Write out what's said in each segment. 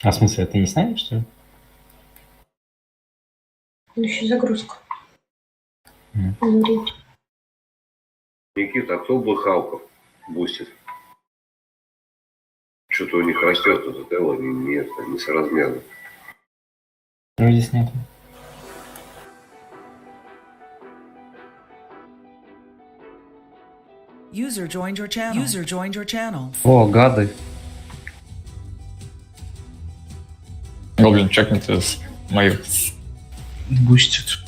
А в смысле, ты не с нами, что ли? Ну, еще загрузка. Никита, а кто Халков бустит? Что-то у них растет этот Элла несоразмерно. Ну, здесь нет. User joined your channel. User joined your channel. О, гады. Гоблин, чекните мою. Бустит.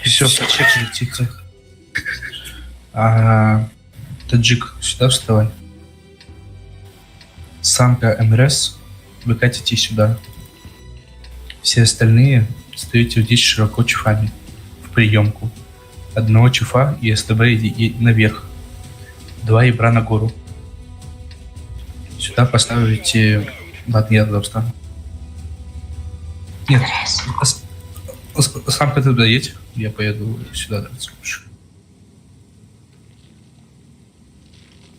Все, почекали, тихо. Таджик, сюда вставай. Самка МРС, вы катите сюда. Все остальные стоите здесь широко чуфами. В приемку. Одного чуфа и СТБ и наверх. 2 ябра на гору. Сюда поставите батнердов там. Нет, самка туда едь. Я поеду сюда.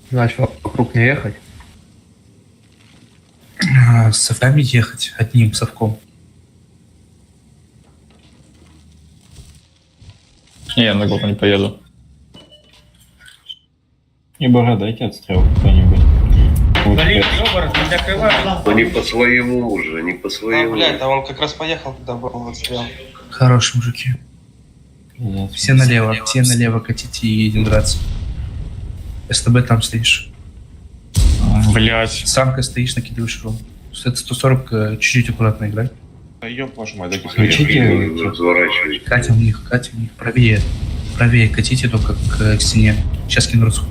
Значит, вокруг не ехать? С совками ехать. Одним совком. Не, я на группу не поеду. И Бора, дайте отстрел кто-нибудь. Но не по своему уже, не по своему. Блядь, а он как раз поехал, когда был в отстрел. Хорошие мужики. Все налево катите и едем драться. СТБ там стоишь. Блять. Самка стоишь, накидываешь ром. Это 140, чуть-чуть аккуратно играй. Ёб вашу мать, дайте Включите. разворачивайте. Катим в них. Правее. Правее катите только к стене. Сейчас кину руску.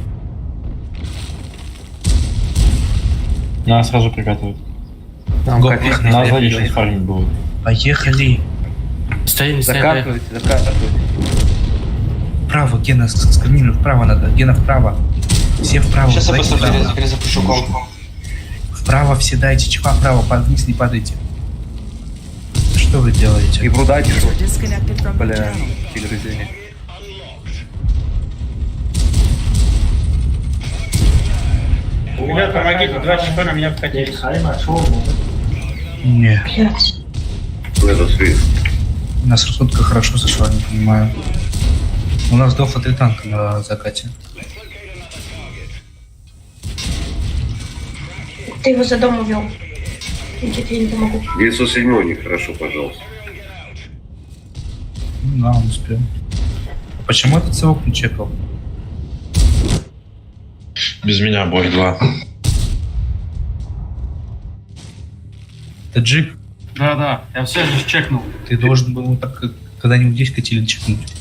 Нас сразу прикатывают. Там Го, катись, Нас сзади сейчас фармить будут. Поехали. Стоим, закатывайте. Вправо, Гена, с камином вправо надо. Гена, вправо. Все вправо. Сейчас я давайте просто вправо. перезапущу комп. Вправо все дайте, чего вправо, вниз не падайте. Что вы делаете? И брудайте, что? User disconnected from your Бля, channel. перегрызение. Ребят, помогите, 2 часа на меня вкатились. Не, Блядь. Это свист. у нас рассудка хорошо зашла, не понимаю. У нас сдохло 3 танка на закате. Ты его за дом увел. Никита, я не помогу. 907 нехорошо, пожалуйста. Ну, да, он успел. А почему этот совок не чекал? Без меня бой 2. Таджик, Да, я все же чекнул. ты должен был вот так, когда-нибудь здесь катили чекнуть.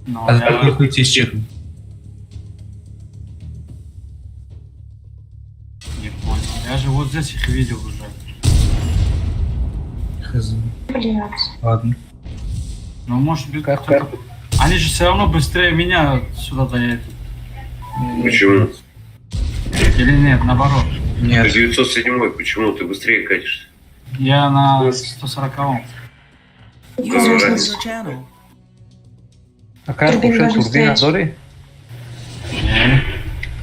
Но А я как вы здесь чекнуть? не понял. Я же вот здесь их видел уже. Хз. Блядь. Ладно. Но может быть кто-то... Они же все равно быстрее меня сюда доедут. Почему? Или нет, наоборот. Ты Нет. 907, почему ты быстрее катишься? Я на 140-м. User joined Разница. your channel. А как Турбина уже турбина стоит. Дори?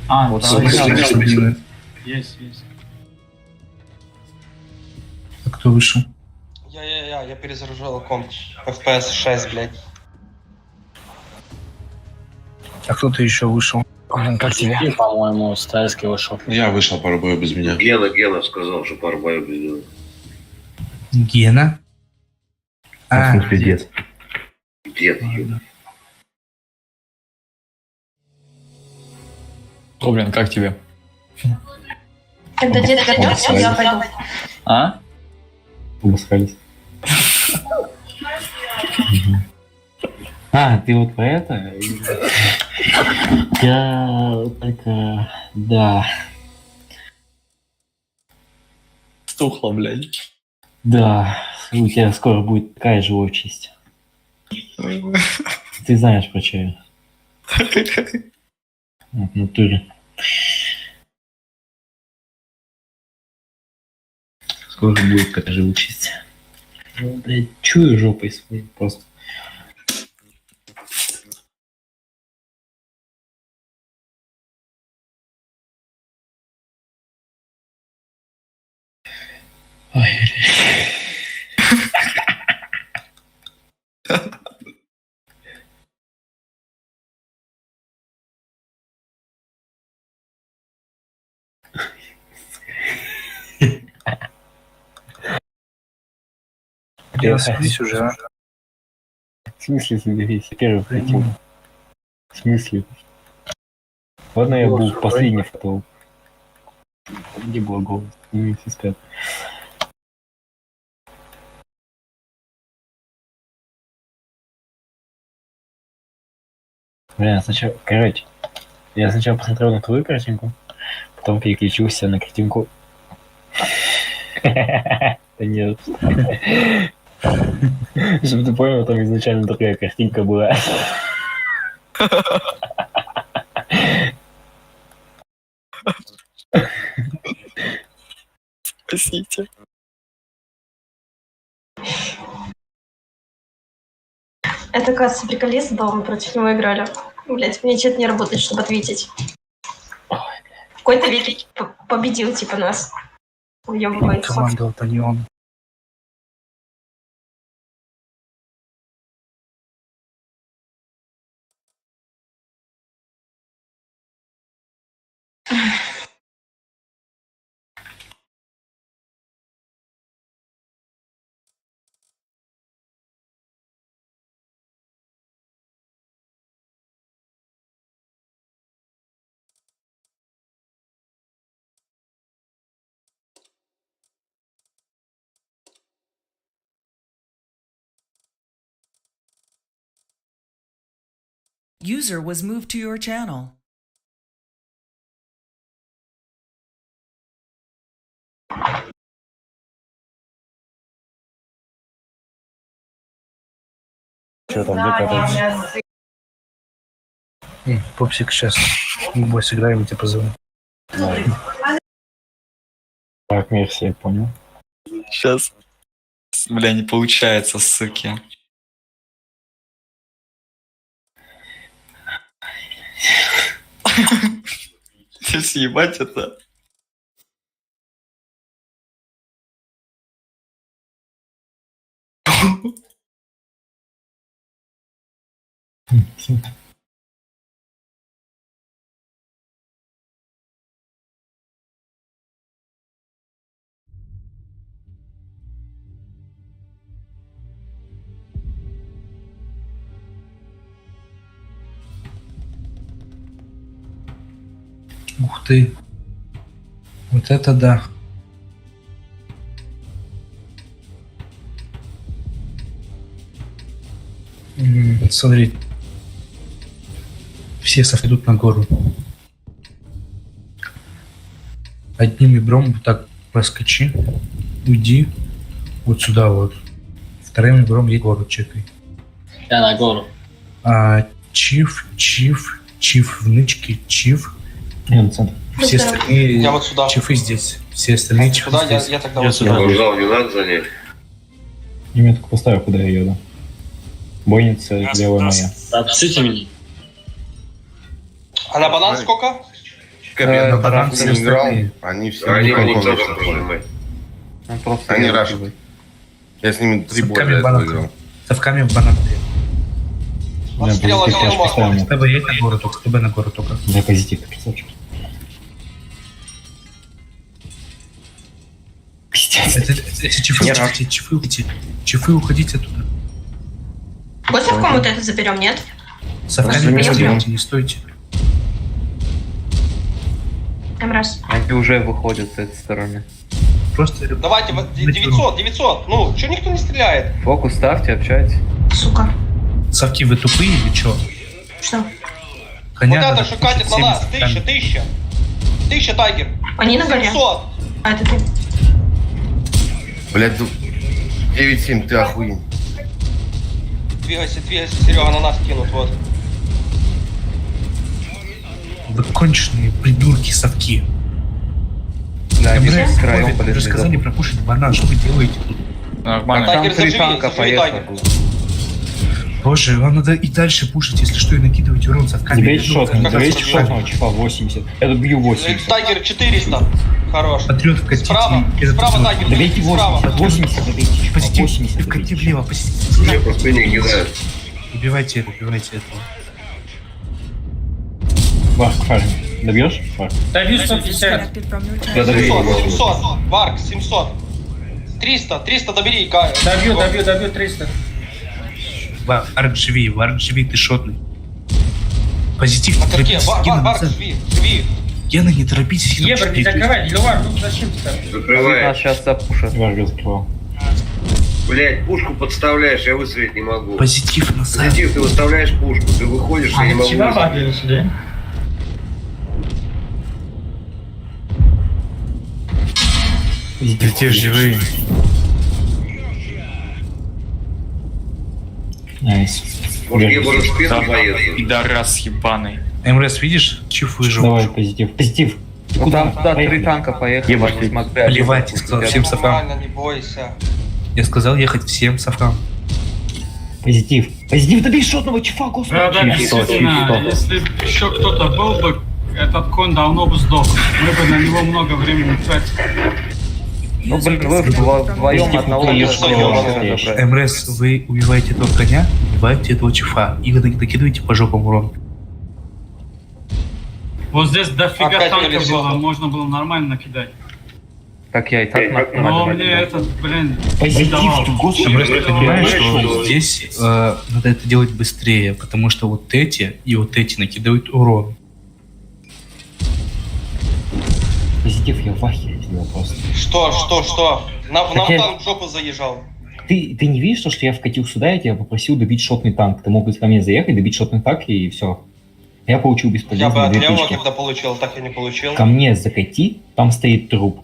А, Вот да, турбина есть. Дори. есть. А кто вышел? Я перезагружал комп. FPS 6, блядь. А кто-то еще вышел? Как тебе? По-моему, с ТСК вышел. Я вышел пару боев без меня. Гена сказал, что пару боев без него. Гена? В смысле, дед. Дед, Ладно. Гоблин, как тебе? Когда дед готов, я пойду. А? Обосрались. А, ты вот про это? Я только... Да. Стухло, блядь. Да. У тебя скоро будет такая же участь. Ты знаешь, про что я. В натуре. Скоро будет такая же участь. Ну, блядь, чую жопой своей просто. Я соберись уже, а. В смысле соберись? Я первый хотел. В смысле? Ладно, я был последний фотол. Где был голос? Не все спят. Бля, сначала, короче, я сначала посмотрел на твою картинку, потом переключился на картинку. Да нет. Чтобы ты понял, там изначально такая картинка была. Спасите. Это, кажется, приколист был, мы против него играли. Блять, мне чат не работает, чтобы ответить. Какой-то великий победил, типа, нас. Уёбывается. Командовал Паньон. User was moved to your channel. Что там, докатывается? Пупсик, сейчас мы бой сыграем, и тебе позову. Так, версия, понял. Сейчас. Бля, не получается, суки. Ты съебать это? Ух ты. Вот это да. Смотри. Все идут на гору. Одним ибром вот так проскочи. Уйди. Вот сюда вот. Вторым ибром едь гору чекай. Я на гору. Чиф в нычке, чиф. Все остальные Я вот сюда. чифы здесь. Все остальные чифы Куда? здесь. Я тогда вот сюда. Жал, не надо занять. И метку поставил, куда я еду. Бойница левая моя. Отпустите меня. А на банан сколько? Я на банан банке все не играл, остальные. они все Они никакого тоже не прожимают. Они рашат. Я с ними 3 боя Совками для этого банан. играл. Совками в банан. Отстрел, отстрел, можно. С тобой едь на гору только, с тобой на гору только. За позитив, красавчик. Пиздец. Эти чифы уходите оттуда. После в кому-то это заберем, нет? Совками не стойте, не стойте. Там раз. Они уже выходят с этой стороны. Просто... Давайте, 900. Ну, чё никто не стреляет? Фокус ставьте, общайтесь. Сука. Совки, вы тупые или чё? Что? Коня Вот это надо что катит на пушить нас. всеми 1000. 1000 тайгер. Они на горе? 700. А, это ты. Блядь, 9-7, ты охуень. Двигайся, Серега, на нас кинут, вот. Вы конченые придурки совки. Да, они Блядь, с краем вы же полезли. сказали пропушить банан, что вы делаете тут? Нормально. Там Тайгер 3 заживи, танка заживи поехали. тайгер. Боже, вам надо и дальше пушить, если что, и накидывать урон совками. Заберите шотного, как заберите раз шотного, чифа 80. Я тут бью 80. Тайгер 400. Хорош. Патриот вкатите. Справа, справа тайгер. Добейте Справа. 80, 80 добейте, чифа Позитив, 80 вкати добейте. влево, позитив. Мне просто не кидают. Убивайте этого. Варк фарм. Добьешь? Варк. User disconnected from your channel. Я добью. 700. Варк, 700. 300 добери, Кай. Добью 300. Вард, живи, ты шотный. Позитив, На не карке, торопитесь, Гена, Варк, назад. живи. Гена, не торопитесь. Ебр, не закрывай, Левар, ну зачем ты так? Нас Закрываешь. сейчас запушат. Варга закрывал. Блять, пушку подставляешь, я выстрелить не могу. Позитив назад. Позитив, ты выставляешь пушку, ты выходишь, я не могу тебя выстрелить. багаешь, да? Где живые? Найс. Может, я бы спину Давай, заеду? пидорас ебаный. МРС, видишь? Чиф выжил. Давай, позитив. Позитив. Ну там туда Поехали. 3 танка поехали. Ебать, не смогли Плевать, отъехать. сказал всем сафрам. Нормально, не бойся. Я сказал ехать всем сафрам. Позитив. Позитив, добей шотного чифа, господи. Да, действительно, если бы еще кто-то был бы, этот конь давно бы сдох. Мы бы на него много времени тратили. Ну, блин, вы вдвоем одного Позитив, не что можете делаешь? забрать. МРС, вы убиваете этого коня, убиваете этого чифа. И вы докидываете по жопам урон. Вот здесь дофига Опять танка полетел. было, можно было нормально накидать. Так я и так Но нормально мне накидал. этот, блин, Позитив, давал. ты, господи. МРС, ты понимаешь, Знаешь, что здесь надо это делать быстрее, потому что вот эти и вот эти накидывают урон. Позитив, я в ахере сделал просто. Что? Нам Так я- танк в жопу заезжал. Ты не видишь, что я вкатил сюда, я тебя попросил добить шотный танк. Ты мог бы ко мне заехать, добить шотный танк и все. Я получил Я бы бесполезные от 2 Леона тычки. тогда получил, так я не получил. Ко мне закати, там стоит труп.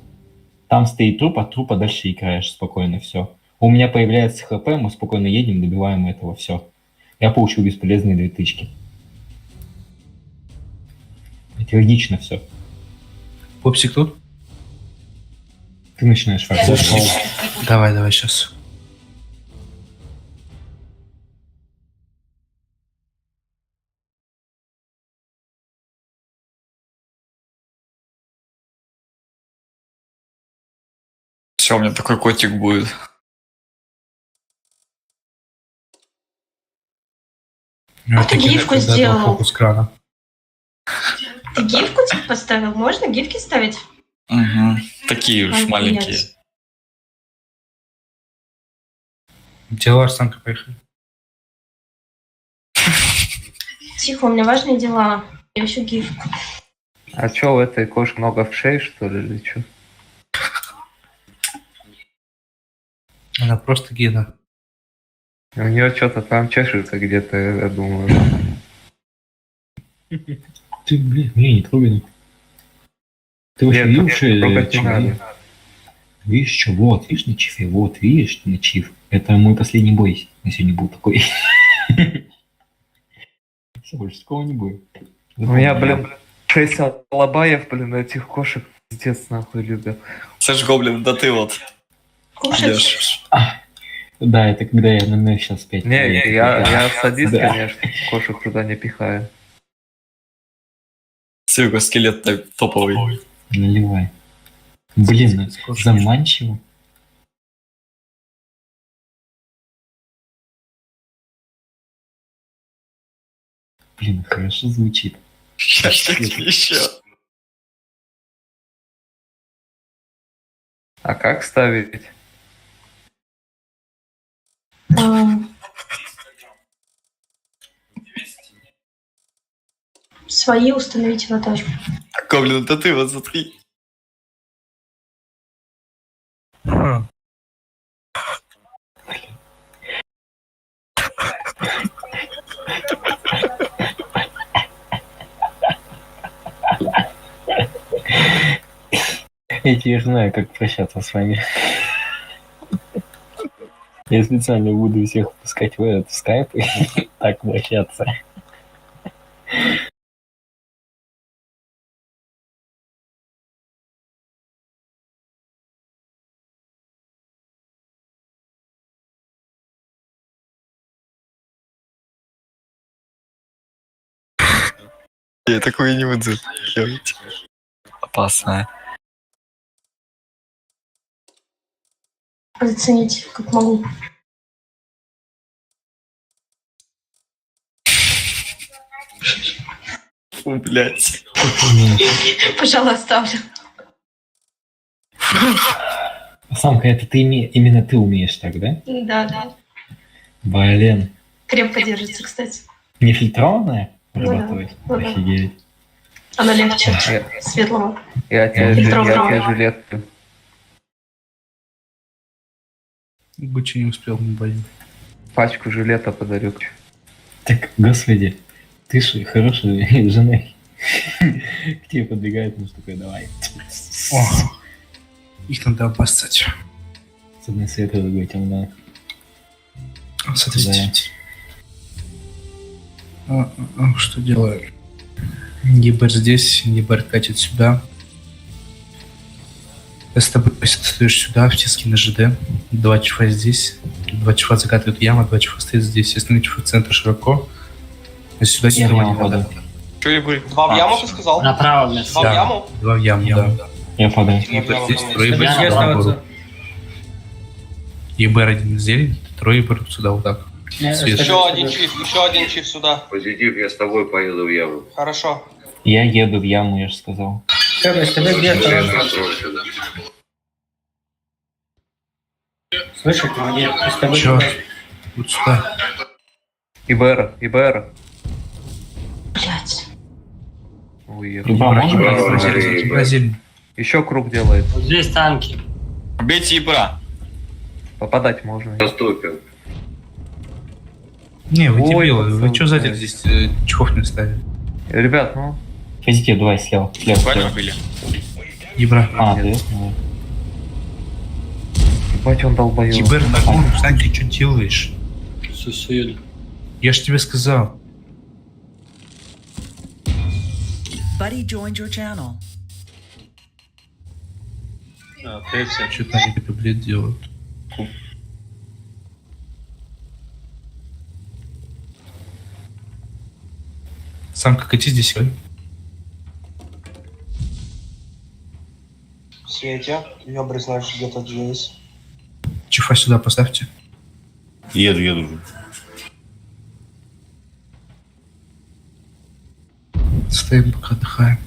Там стоит труп, от трупа дальше играешь спокойно, все. У меня появляется хп, мы спокойно едем, добиваем этого, все. Я получил бесполезные 2 тычки. Это логично все. Попсик тут? Ты начинаешь фармить. Давай, сейчас. Все, у меня такой котик будет. А ты гифку сделал? Фокус крана. Ты гифку типа поставил? Можно гифки ставить? Угу. Такие уж Охуеть. маленькие. Дела Арсанка, поехали. Тихо, у меня важные дела. Я ищу гифку. А чё, у этой кошки много вшей, что ли, или чё? Она просто Гена. У нее что-то там чешется где-то, я думаю. Ты, блин, не трогай. Ты вообще Нет, видишь, трогать не надо. Видишь, что? Вот, видишь, на чифе, вот, видишь, на чиф. Это мой последний бой на сегодня был такой. Все, больше такого не будет. У меня, блин, 6 алабаев, блин, этих кошек пиздец нахуй любят. Слышь, гоблин, да ты вот Кушать? идешь. Да, это когда я на сейчас 5. Не, я садист, Да. конечно, кошек туда не пихаю. Сука, скелет топовый. Наливай. Блин, заманчиво. Блин, хорошо звучит. Сейчас еще. А как ставить? Свои установить его тоже. Гоблин, да ты вот смотри. Я теперь знаю, как прощаться с вами. Я специально буду всех пускать в этот скайп и так прощаться. Я такое не буду делать. Опасно. Заценить, как могу. Фу, блядь. Пожалуй, оставлю. Самка, это ты именно ты умеешь так, да? Да, да. Блин. Крепко держится, кстати. Нефильтрованная? Ну да, Работает? ну да. Офигеть. Она легче светлого. Я тебе жилет. Гуччи не успел, не блин. Пачку жилета подарю. Так, господи, ты же хорошая жена. К тебе подбегает, ну такой, давай. О, их надо обоссать. С одной светлой, другой темно. Смотрите. Что делаю? Гибер здесь, Гибер катит сюда. Я с тобой, если ты стоишь сюда, в тиске на ЖД. 2 чифа здесь. 2 чифа закатывают яму, 2 чифа стоит здесь. Если чифа в центр широко, а сюда никого не надо. Что я говорю? 2 в яму, ты сказал? Направо вместо. 2 в яму? 2 в яму, да. Я падаю. Гибер здесь, Тебе трое здесь сюда, оставаться. наоборот. Гибер один зелень, трое Гибер сюда вот так. Свет. Еще один чиф сюда. Позитив, я с тобой поеду в яму. Хорошо. Я еду в яму, я же сказал. Слышишь, командир, с тобой Чё? Вот сюда. ИБР. Блять. Уехал. Ибра, Зелень. Еще круг делает. Вот здесь танки. Бейте ебра. Попадать можно. Наступим. Не, вы Ой, дебилы, вы пацаны, что сзади блядь. здесь чехов не ставили? Ребят, ну, Позитив, давай, слева. Ваня убили. Ебра. А, ты? Ну, ебать он долбоёб. Ебер, ногу, Сань, ты что делаешь? Сусуют. Я ж тебе сказал. Buddy joined your channel. Что-то они это, блядь, делают. Самка, кати здесь, ой. В свете. Ёбры, знаешь, где-то здесь. Чифа сюда поставьте. Еду. Стоим, пока отдыхаем.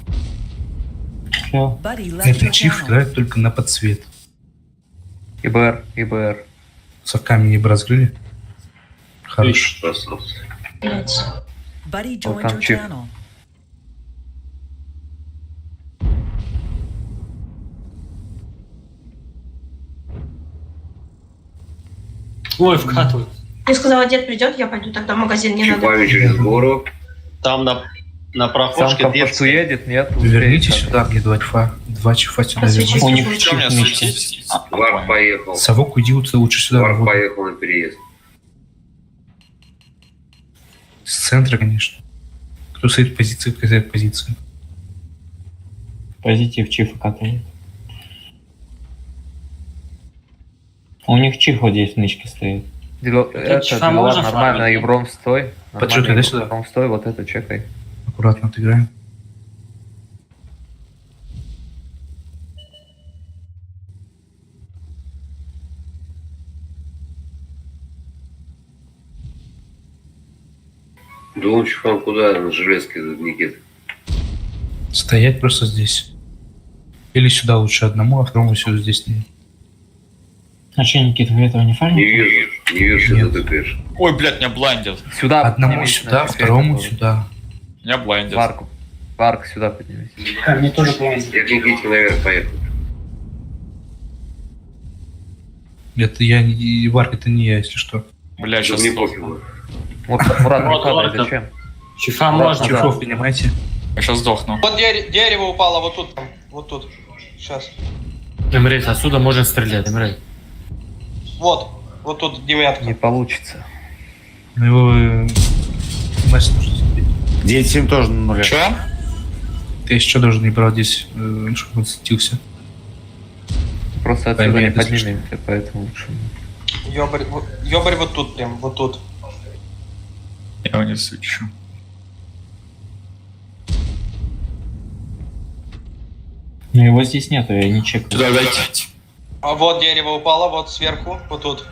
всё. Buddy left Это your чиф channel. играет только на подсвет. ИБР. Совками не разгрыли. Хорош. Красавцы. Блять. Buddy Вот joined там your чиф. channel. Ой, вкатывают. Я сказала, дед придет, я пойду тогда в магазин, не надо. Чипами через гору. Там на проходке Самка дед. просто уедет, нет? Верните успеет. сюда, мне 2 чифа. 2 чифа сюда Отсвечу. верните. У них Что у меня чиф вместе. с... Варк поехал. Совок, уйди лучше сюда. Варк вот. поехал на переезд. С центра, конечно. Кто стоит в позиции, кто стоит в позиции. Позитив чифа катает. У них чих вот здесь в нычке стоит. Это, чифа Дилар, можно нормально, фармить? Евром стой. Подшут, Нормально, иди сюда. Евром стой, вот это чекай. Аккуратно отыграем. Двум чифам куда? На железке, Никит. Стоять просто здесь. Или сюда лучше одному, а второму сюда здесь не. А че, Никита, вы этого не Не фармите? вижу, что Нет. ты тыкаешь. Ой, блядь, меня блайндят. Сюда Одному поднимись сюда, на второму эффект. сюда. Меня блайндят. Варк, сюда поднимись. Мне тоже план. Я к Никите наверх поехал. Это я не... Варк, это не я, если что. Блядь, Чтобы сейчас не пофигу. Вот, Мурат, не Вот, падай, вот, зачем? Чифа можно. Чифов понимаете? Я сейчас сдохну. Вот дерево упало вот тут. Вот тут. Сейчас. Эмрейт, отсюда можно стрелять, Эмрейт. Вот тут деметка. Не получится. Ну его... Мастер нужно смотреть. 9-7 тоже на нуле. Че? Ты еще должен не брать здесь, чтобы он светился. Просто отсюда Пойми, не это смешно. поднимемся, поэтому лучше. Ёбарь вот тут прям, вот тут. Я его не свечу. Ну его здесь нету, я не чекаю. Сюда дайте. А вот дерево упало, вот сверху, вот тут.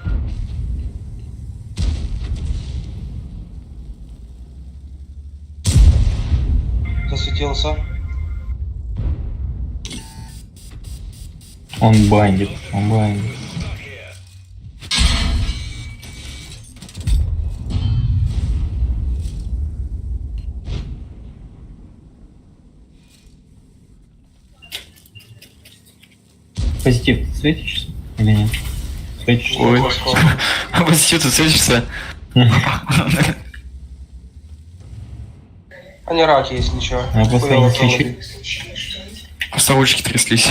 Засветился. Он бандит, он бандит. Позитив, ты светишься или нет? Светишься? Ой. Позитив, ты светишься? Они раки, если что. А просто Хуёво не свечи. кинули. Просто ручки тряслись.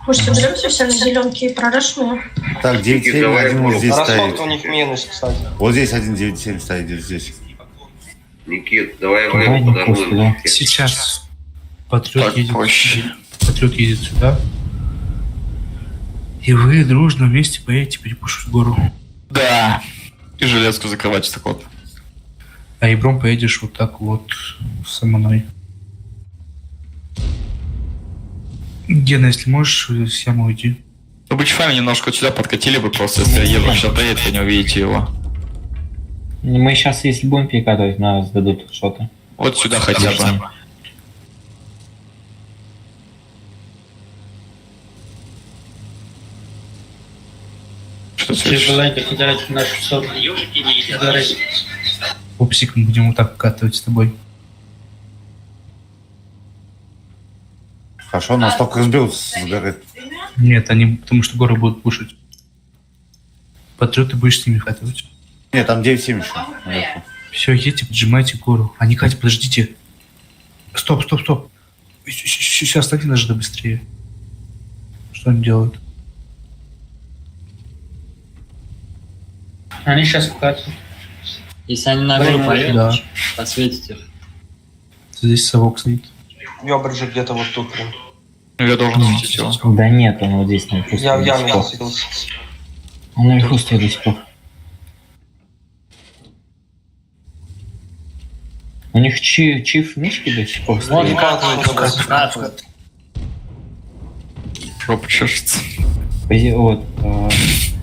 Может, соберемся все на зеленке и прорашим? Так, 9-7, один вот здесь стоит. Расходка у них минус, кстати. Вот здесь 1-9-7 стоит, где здесь. Никит, давай Давай время не просто, да. подождем. Сейчас Патрёт Так, едет, проще. Патрёт едет сюда. И вы дружно вместе поедете перепушить гору. Да. И железку закрывать так вот. А Ибром поедешь вот так вот со мной. Гена, если можешь, с ямы уйди. Ну бы чифами немножко сюда подкатили бы просто, если я еду сейчас доедет, вы не увидите его. Мы сейчас, если будем перекатывать, нас дадут что-то. Вот сюда хотя бы. Что светишься? Желаете кидать на 600 горы. Попсик, мы будем вот так вкатывать с тобой. Хорошо, нас только сбил с горы. Нет, они, потому что горы будут пушить. Патрёт, ты будешь с ними вкатывать. Нет, там 9-7 еще. наверху. Все, едьте, поджимайте гору. А не Катя, подождите. Стоп, стоп, стоп. Сейчас стати надо быстрее. Что они делают? Они сейчас вкатят. Если они на гору поедут, Да. подсветите. Здесь совок стоит. Ёбр же где-то вот тут прям. Ну, я должен светить его. Да нет, он вот здесь наверху Я в стоит до яме сих пор. засветился. Он наверху стоит до сих пор. У них чиф мишки до сих пор Вон стоит. вкатывают. Жопа чешется. Вот,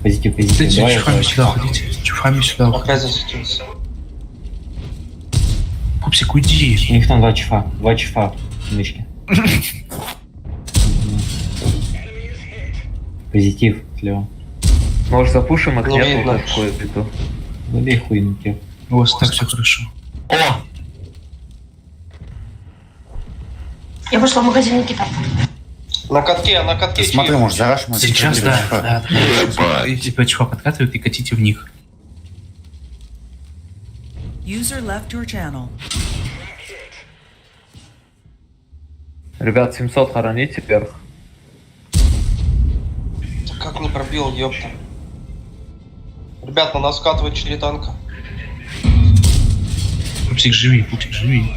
позитив, позитив. Идите, Давай, чуфами давай. сюда ходите. Чуфами сюда. Опять засветился. Попсик, У уйди. них там два чифа мишки. Позитив, слева. Может, запушим их? Не Нет, видно. вот такое. Забей хуй на тебя. У вас так все хорошо. О! Я пошла в магазин Никита. На катке Смотри, чиф. может, зарашим. Сейчас, да. И типа чуфа подкатывают и катите в них. User left your channel. Ребят, 700 хороните вверх. Как не пробил, ёпта. Ребят, на нас скатывает 4 танка. Пупсик, живи, Пупсик, живи.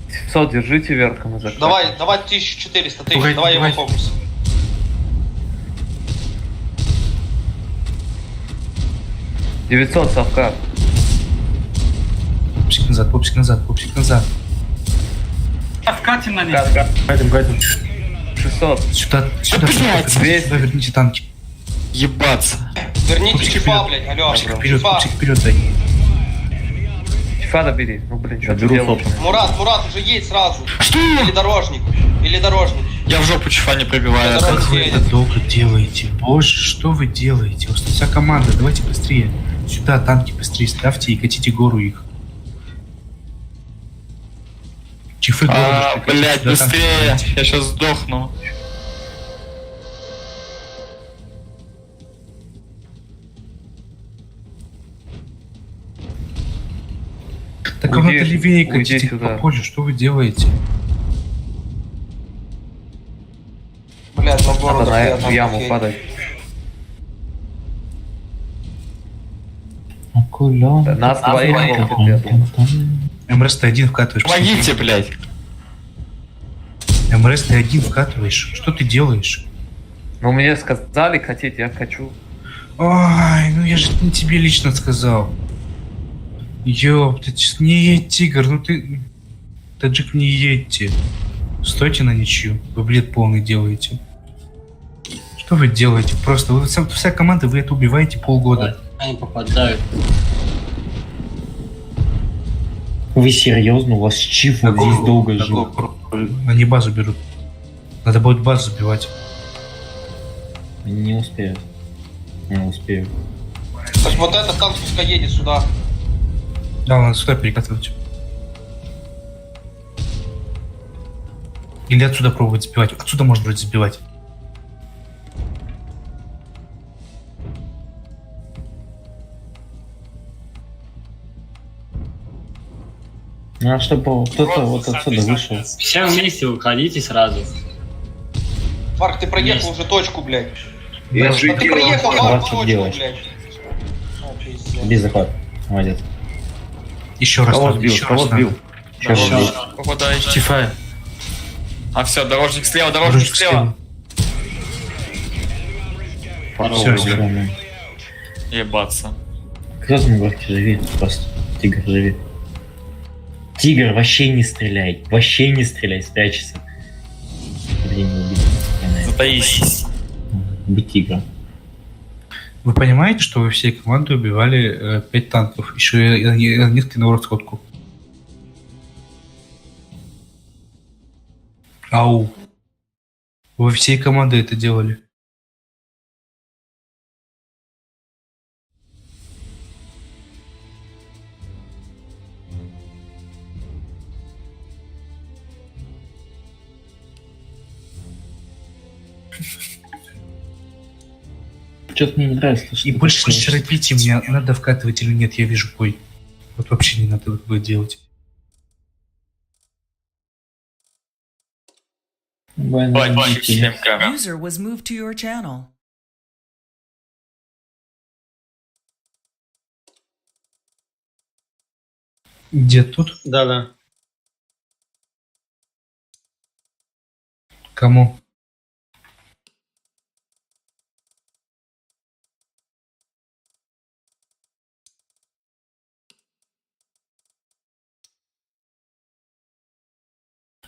700 держите вверх, а мы закатим. Давай 1400, Пугай, давай его пугай. фокус. «900 совка. Пупсик назад, Пупсик назад, Пупсик назад. Вкатим на них. Катим. 600. Сюда, сюда, блядь. сюда, верните танки. Ебаться. Верните Пупсик чифа, вперед. блядь, алё. Пупсик вперед, Чифа. Пупсик вперед, дай. Чифа добери. Ну, блин, что ты беру делаешь? Мурат, уже едь сразу. Или дорожник. Я в жопу чифа не пробиваю. Да, Как вы едет. это долго делаете? Боже, что вы делаете? У вас вся команда, давайте быстрее. Сюда танки быстрее ставьте и катите гору их. Чифы гору быстрее катите, Блять, сюда танки быстрее. катите. Я сейчас сдохну. Так Уйди, надо левее уйди катите сюда. по полю, что вы делаете? Блядь, на гору Надо дохуя в танков яму едет. падать. Акуленок. Нас двоих хватит, я думаю. МРС ты один вкатываешь. Помогите, блядь. МРС ты один вкатываешь. Что ты делаешь? Ну, мне сказали катить, я хочу. Ой, ну я же не тебе лично сказал. Ёп, ты не едь, Тигр, ну ты... Таджик, не едьте. Стойте на ничью. Вы бред полный делаете. Что вы делаете? Просто вы, вся команда, вы это убиваете полгода. Они попадают. Вы серьезно? У вас чиф вот здесь долго жил. Они базу берут. Надо будет базу забивать. Не успеют. Не успею. То есть вот этот танк пускай едет сюда. Да, надо сюда перекатывать. Или отсюда пробовать сбивать. Отсюда можно вроде сбивать. Ну, а чтобы кто-то вот отсюда вышел. Все вместе уходите сразу. Марк, ты проехал уже точку, блядь. Я же Да ты делал. проехал, Марк, Марк, что точку, делаешь? блядь. О, пиздец. Бей захват. Молодец. Еще раз. Кого надо, сбил? еще Кого раз надо. сбил? Сейчас Всё. бей. Попадаешь. Тифай. А все, дорожник слева, дорожник Дорожник слева. Все, Всё, ну. Ебаться. Кто там говорит, живи? Просто. Тигр, живи. Тигр, вообще не стреляй. Вообще не стреляй, спрячься. Блин, не убить. Затаись. Убить тигра. Вы понимаете, что вы всей командой убивали 5 танков? Еще и несколько на расходку. Ау. Вы всей командой это делали. Что-то мне не нравится. И больше не шарапите меня, надо вкатывать или нет, я вижу бой. Вот вообще не надо будет делать. User was moved to your channel. Где тут? Да. Кому?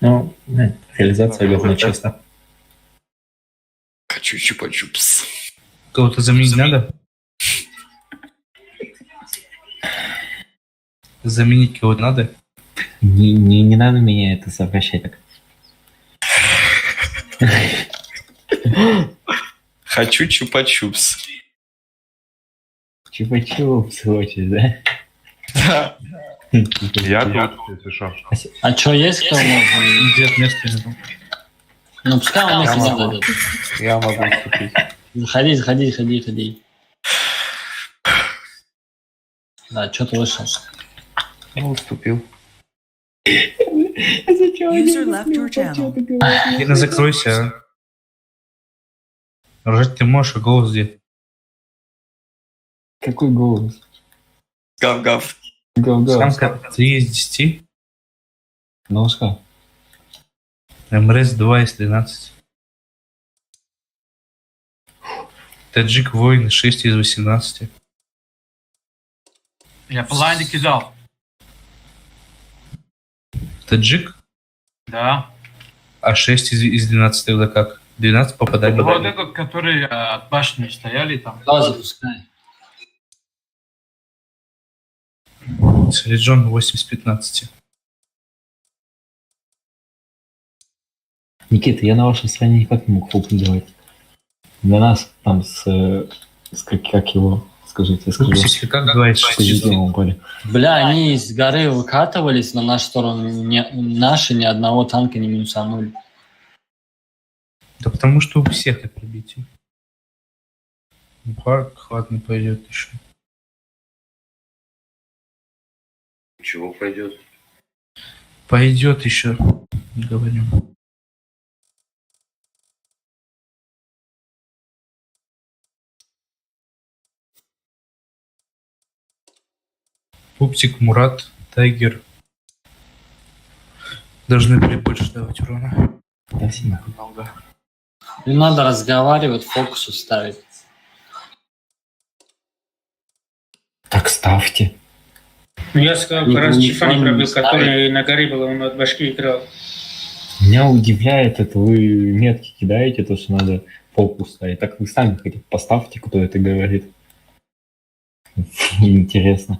Ну, реализация говно честно. Хочу чупа-чупс. Кого-то заменить надо? Заменить кого-то надо? Не надо меня это совращать так. Хочу чупа-чупс. Чупа-чупс хочешь, да? Да. Я тут, если что. А чё, есть кто можно? Где место нету. Ну, пускай он Я место могу. дадут. Я могу вступить. Заходи. Да, чё ты вышел? Ну, уступил. User left your channel. Лена, закройся. Ржать ты можешь, а голос где? Какой голос? Гав-гав. Гав-гав. Самка 3 из 10. Ножка. МРС 2 из 13. Таджик воин 6 из 18. Я плайник кидал. Таджик? Да. А 6 из 12 тогда как? 12 попаданий. Вот этот, который от башни стояли там. Да, запускай. Селиджон 8 из 15. Никита, я на вашей стороне никак не мог фоп делать. Для нас там как его, скажите, Выпустите как 2 из 6. позитивном поле. Бля, они из горы выкатывались на нашу сторону. Наши ни одного танка не минусанули. Да потому что у всех это пробитие. Ну, хват не пойдет еще. Чего пойдет? Пойдет еще, говорю. Пупсик, Мурат, Тайгер должны были больше давать урона. Спасибо. Много. Не надо разговаривать, фокус ставить. Так ставьте. Ну, я сказал, раз Чифа не пробил, который на горе был, он от башки играл. Меня удивляет это, вы метки кидаете, то, что надо фокус ставить. Так вы сами хотя бы поставьте, кто это говорит. Интересно.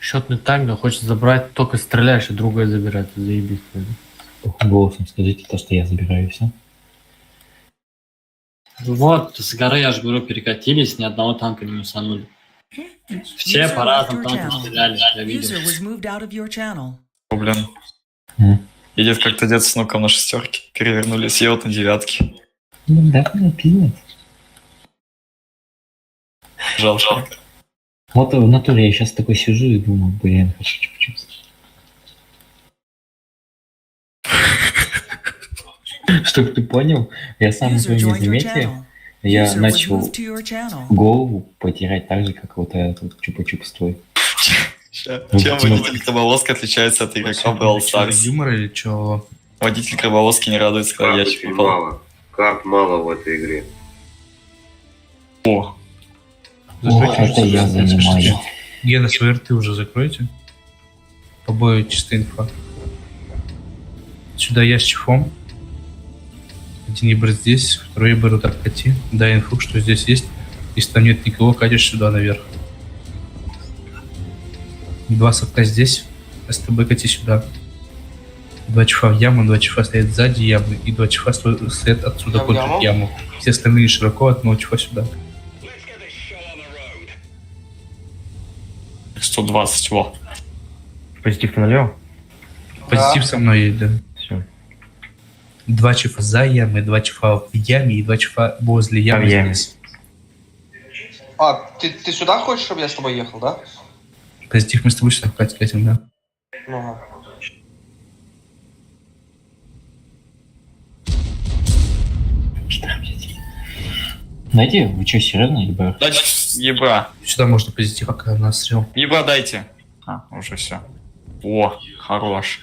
Счетный танк хочет забрать, только стреляешь, и другое забирать. Заебись. Голосом скажите то, что я забираю все. Вот, с горы, я же говорю, перекатились, ни одного танка не мусанули. Все User по left разным your танкам channel. стреляли, я видел. User was moved out of your channel. О, блин. М. Едет как-то дед с внуком на шестерке. Перевернулись, я вот на девятке. Ну да, пиздец. Жалко. Вот в натуре я сейчас такой сижу и думаю, блин, хочу чупа-чупс. Чтоб ты понял, я сам User этого не joined your заметил, channel. я User was начал moved to your channel. голову потерять так же, как вот этот чупа-чупс твой. Чем водитель крабовозки отличается от игрока Brawl Stars? Юмор или чё? Водитель крабовозки не радуется, когда Карт ящик очень попал. мало. Карт мало в этой игре. О, О, это я занимаю. Гена, свои рты уже закройте. Побою чистая инфа. Сюда я с чифом. Один ебр здесь, второй ебр вот откати. Дай инфу, что здесь есть. Если там нет никого, катишь сюда наверх. 2 совка здесь. СТБ кати сюда. 2 чифа в яму, 2 чифа стоят сзади ямы, и 2 чифа стоят отсюда Я в под яму? яму. Все остальные широко, одного чифа сюда. 120, во. Позитив налево? Позитив со мной едет, да. Все. 2 чифа за ямой, 2 чифа в яме и 2 чифа возле ямы. В яме. Здесь. А, ты сюда хочешь, чтобы я с тобой ехал, да? Позитив мы с тобой сюда катим, да. Ну, ага. Знаете, вы что, серьезно, ебать? Дайте ебра. Сюда можно позитив, пока нас стрел. Ебра дайте. А, уже все. О, хорош.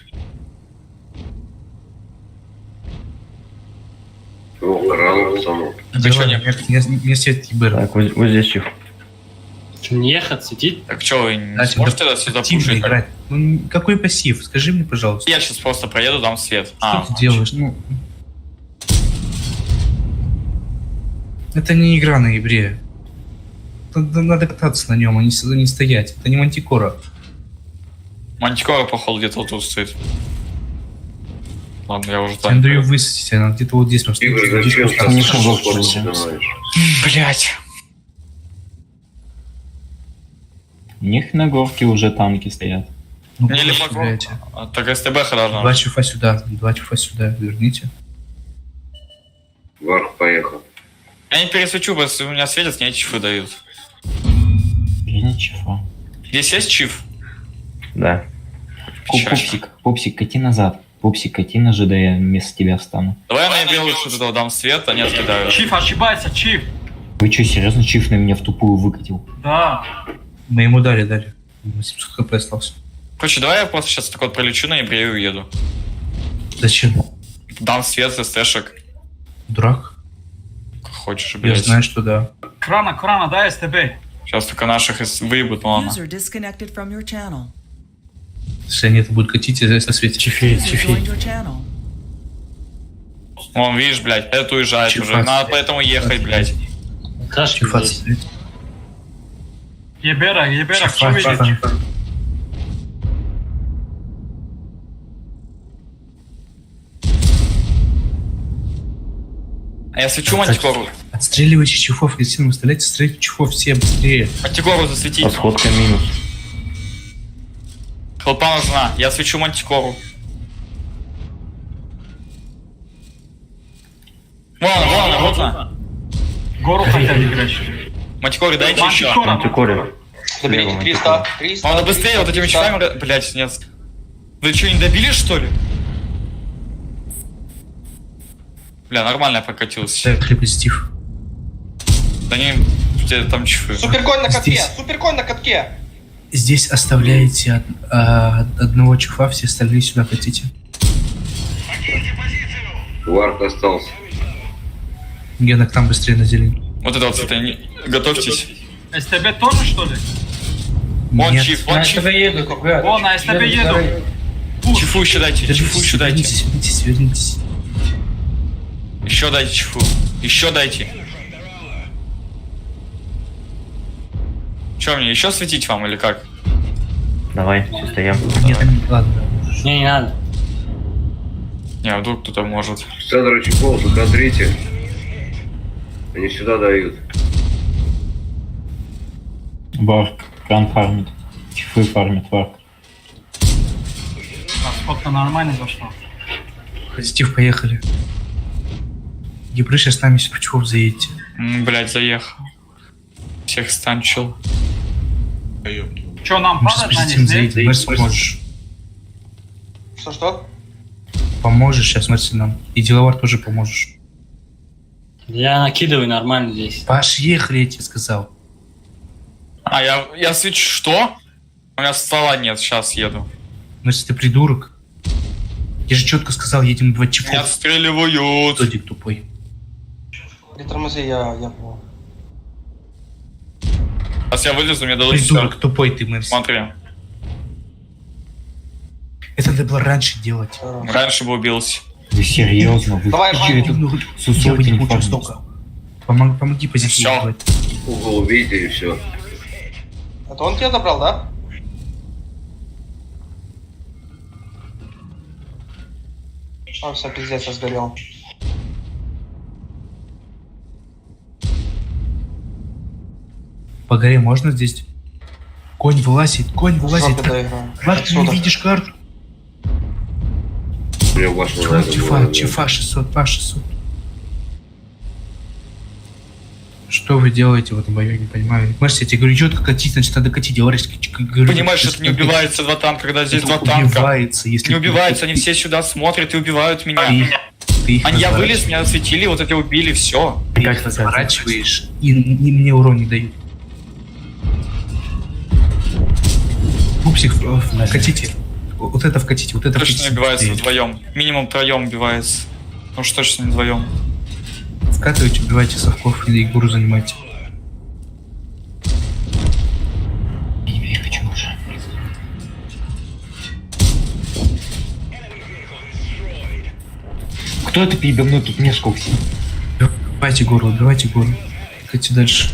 Ну, рано пацану. Ты чё, не светит ебр. Так, вот здесь чиф. Не ехать, светить? Так что, вы не сможете сюда пушить? играть. Ну, какой пассив? Скажи мне, пожалуйста. Я сейчас просто проеду, дам свет. Что ты делаешь? Ну, это не игра на ибре. Надо кататься на нем, а не стоять. Это не мантикора. Мантикора, походу, где-то вот тут стоит. Ладно, я уже Я даю там. высадить, она где-то вот здесь может Игорь, стоять. зачем Здесь сейчас может стоять. шоу снимаешь? Блять. У них на горке уже танки стоят. Ну, Не, или просто, могу. блядь. Так СТБ должна. 2 чифа сюда, 2 чифа сюда, верните. Варх поехал. Я не пересвечу, если у меня светят, мне чифы дают. И ничего. Здесь есть чиф? Да. Печально. Пупсик, кати назад. Пупсик, кати на ЖД, я вместо тебя встану. Давай я на игре лучше туда дам свет, они откидают. Чиф ошибается, Чиф. Вы что, серьезно, чиф на меня в тупую выкатил? Да. Мы ему дали. 700 хп остался. Короче, давай я просто сейчас так вот пролечу на игре и уеду. Зачем? Дам свет с стэшек. Дурак? Как хочешь, Я блядь. знаю, что да. Крана, дай СТБ. Сейчас только наших выебут, но ладно. User disconnected from your channel. Если они это будут катить, это светит. User joined your channel. Вон, видишь, блядь, это уезжает Чифа. уже. Надо поэтому ехать, блядь. Кашки Чифа здесь. светит. Ебера, что Чифа, видишь? чифа. А я свечу мантикору. Отстреливайте чифов, если вы стреляете, стреляйте чифов все быстрее. Мантикору засветить. Подходка минус. Хлопа нужна. Я свечу мантикору. Вон она. Гору хотят играть. Мантикоры дайте еще. Мантикора. Антикоре. Заберите 300. Надо быстрее вот этими часами. Блять, нет. Вы что, не добили, что ли? Бля, нормально я прокатился. Так, репетитив. Да не, где там чифы. Суперконь на катке, Здесь. суперконь на катке. Здесь оставляете одного чифа, все остальные сюда хотите. Варх остался. Гена, к нам быстрее на зелень. Вот это вот, это, готовьтесь. СТБ тоже, что ли? Вон Нет. чиф, вон чиф. Вон, на СТБ еду. Чифу еще дайте, чифу еще дайте. Вернитесь. Еще дайте чифу. Еще дайте. Че, мне еще светить вам или как? Давай, все стоим. Нет, ладно. Не надо. Не, а вдруг кто-то может. Центр чехол, закадрите. Они сюда дают. Варк, кран фармит. Тифы фармит, варк. Сколько нормально зашло. Позитив, поехали. Гибры, с нами с Пучков заедете. Блять, заехал. Всех станчил. Че, нам Мы сейчас с падать на позитивом них, заедем, Мерси поможешь. Что? Поможешь сейчас, Мерси, нам. И Деловар тоже поможешь. Я накидываю нормально здесь. Поехали, я тебе сказал. А, я свечу, что? У меня стола нет, сейчас еду. Мерси, ты придурок. Я же четко сказал, едем 2 чифов. Меня отстреливают. Тодик тупой. Где тормози, я понял. Сейчас я вылезу, мне дадут Придурок всё. тупой ты, Мерси. Смотри. Это надо было раньше делать. Раньше бы убился. Вы серьезно? Вы Давай, чё это Ну, с я бы не усотень получил фармите? столько. Помоги позитив Всё. делать. Угол увидите и все. Это он тебя забрал, да? Он все, пиздец, я сгорел. По горе можно здесь? Конь вылазит. Жопе доиграю. Марк, ты не Отсюда. видишь карту? Мне вашу Чувак, чифа 600, па 600. Что вы делаете в этом бою, я не понимаю. Мерси, я тебе говорю, четко катить, значит надо катить. Я Понимаешь, это не убивается 2 танка, когда здесь 2 танка. Убивается, если... Не убиваются, они все сюда смотрят и убивают меня. Ты их Я вылез, разворачиваешь. меня осветили, вот эти убили, все. Ты их разворачиваешь, и мне урон не дают. Пупсик, катите. Вот это вкатите, вот это Точно вкатите. не убивается вдвоем. Минимум 3 убивается. Ну уж точно не вдвоем. Вкатывайте, убивайте совков и игру занимайте. Я хочу уже. Кто это передо мной тут мешкался? Убивайте гору, убивайте гору. Катите дальше.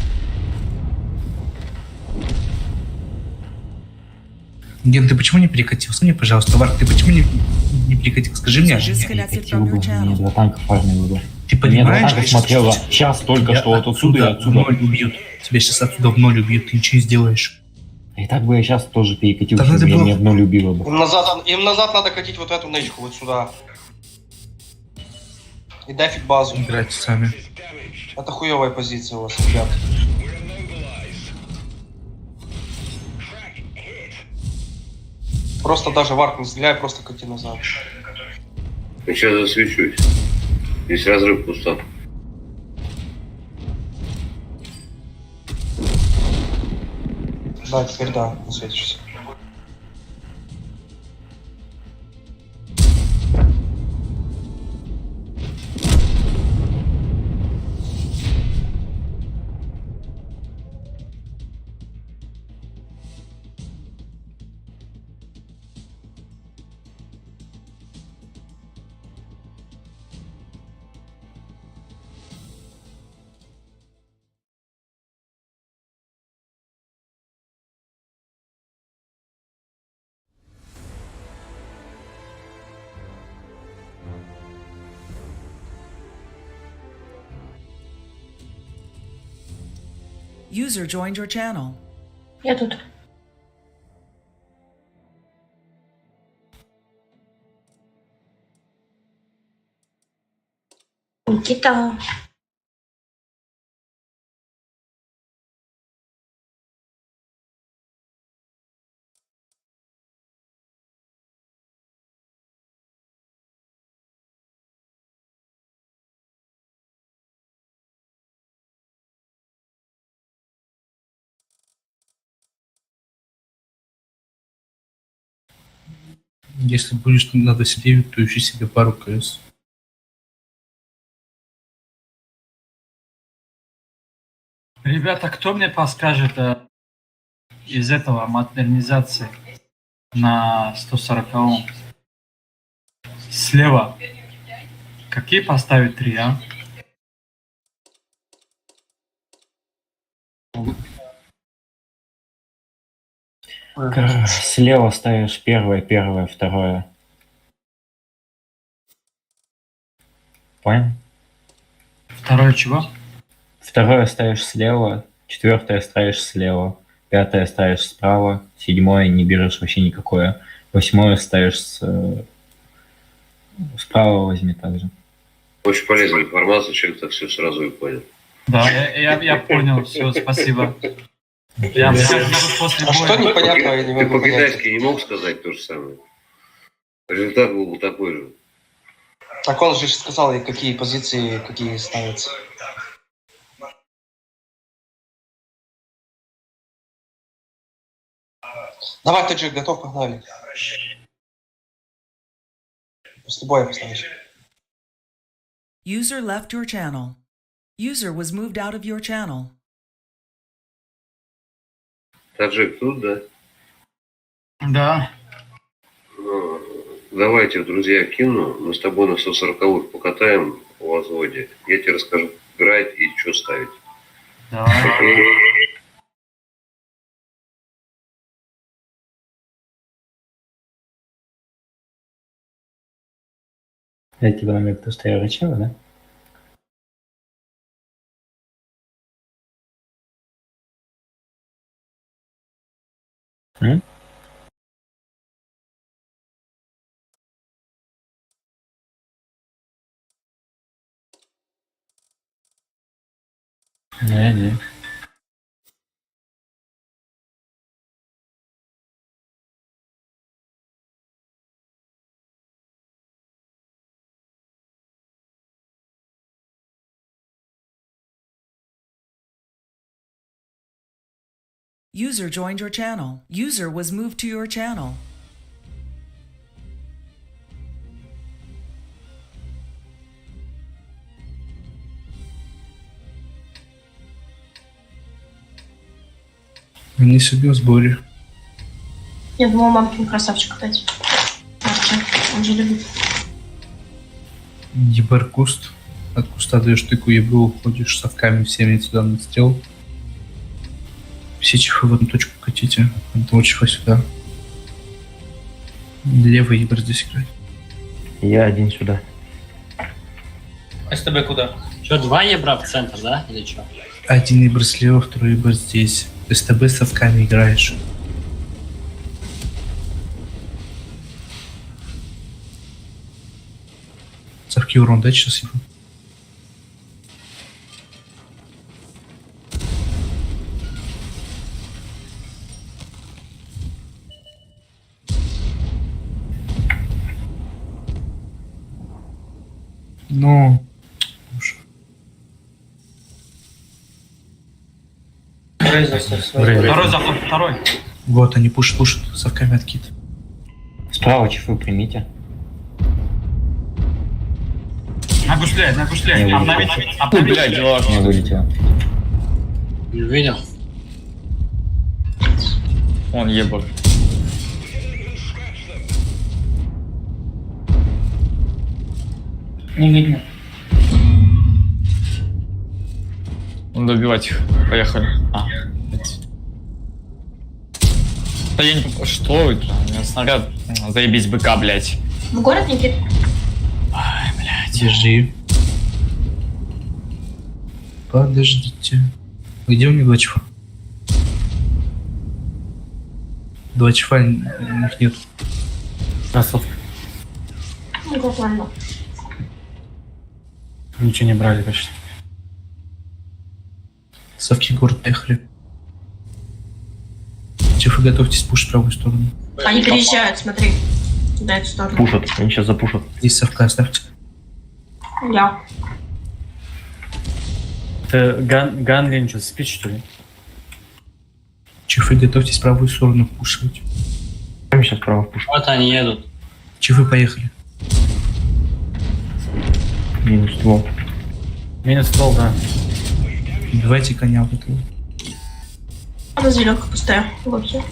Ген, ты почему не перекатил? Скажи мне, пожалуйста, Варк, ты почему не перекатил? Скажи мне. Disconnected from your Мне channel. 2 танка фармили бы. Ты Мне 2 понимаешь, танка смотрела сейчас только что вот отсюда и в отсюда. 0 убьют. Тебя сейчас отсюда в 0 убьют, ты ничего не сделаешь. И так бы я сейчас тоже перекатил, Да чтобы надо меня было- не в 0 убило бы. Им назад надо катить вот эту нычку, вот сюда. И дафить базу. Играйте сами. Это хуевая позиция у вас, ребят. Просто даже варк не стреляй, просто кати назад. Я сейчас засвечусь. Здесь разрыв пустоты. Да, теперь да, засветишься. User joined your channel. Я тут. Никита. Если будешь на 29, то ищи себе пару КС. Ребята, кто мне подскажет из этого модернизации на 140-м? Слева. Какие поставить 3, а? Слева ставишь первое, второе. Понял? Второе чего? Второе ставишь слева, четвертое ставишь слева, пятое ставишь справа, седьмое не берешь вообще никакое, восьмое ставишь справа возьми также. Очень полезная информация, человек так все сразу и понял. Да, я понял, все, спасибо. Я после А что боя... непонятно, я не Ты могу понять. по-китайски не мог сказать то же самое? Результат был бы такой же. Так он же сказал, и какие позиции, какие ставятся. Давай, ты же готов, погнали. После боя поставишь. User left your channel. User was moved out of your channel. Таджик тут, да? Да. Ну, давайте, друзья, кину. Мы с тобой на 140-х покатаем по возводе. Я тебе расскажу, как играть и что ставить. Давай. Я тебе намек, то, что я рычал, да? М? Не. User joined your channel. User was moved to your channel. Они себе в сборе. Я думала, мамкин красавчик опять. Он же любит. Ебаркуст. От куста даешь тыку ебу, уходишь совками всеми сюда на стрел. Все чифы в одну точку катите. Одного чифа сюда. Левый ебар здесь играет. Я один сюда. СТБ куда? Что, два ебра в центр, да? Или что? Один ебар слева, второй ебар здесь. СТБ с совками играешь. Совки урон дать сейчас ему. Ну, Второй заход, второй. вот они пушат, совками откид. Справа чифы примите. Нагушляй. Не Обновить. Блядь, дела. Не вылетело. Не увидел? Он ебал. Не видно. Добивать их. Поехали. Да я не... Что это? У меня снаряд... Заебись быка, блядь. В город, Никит? Ай, блядь. Держи. Подождите. Где у них два чифа? Два чифа, у них нет. Кроссовка. Ну, как ладно. Ничего не брали почти. Совки в город поехали. Чифы, готовьтесь пушить правую сторону. Они переезжают, смотри. Да, эту сторону. Пушат, они сейчас запушат. Здесь совка оставьте. Я. Это Ганлин что, спит, что ли? Чифы, готовьтесь правую сторону пушить. Прямо сейчас право пушат. Вот они едут. Чифы, поехали. Минус ствол. Минус ствол, да. Убивайте коня вот этого. Она зеленка пустая. Вообще.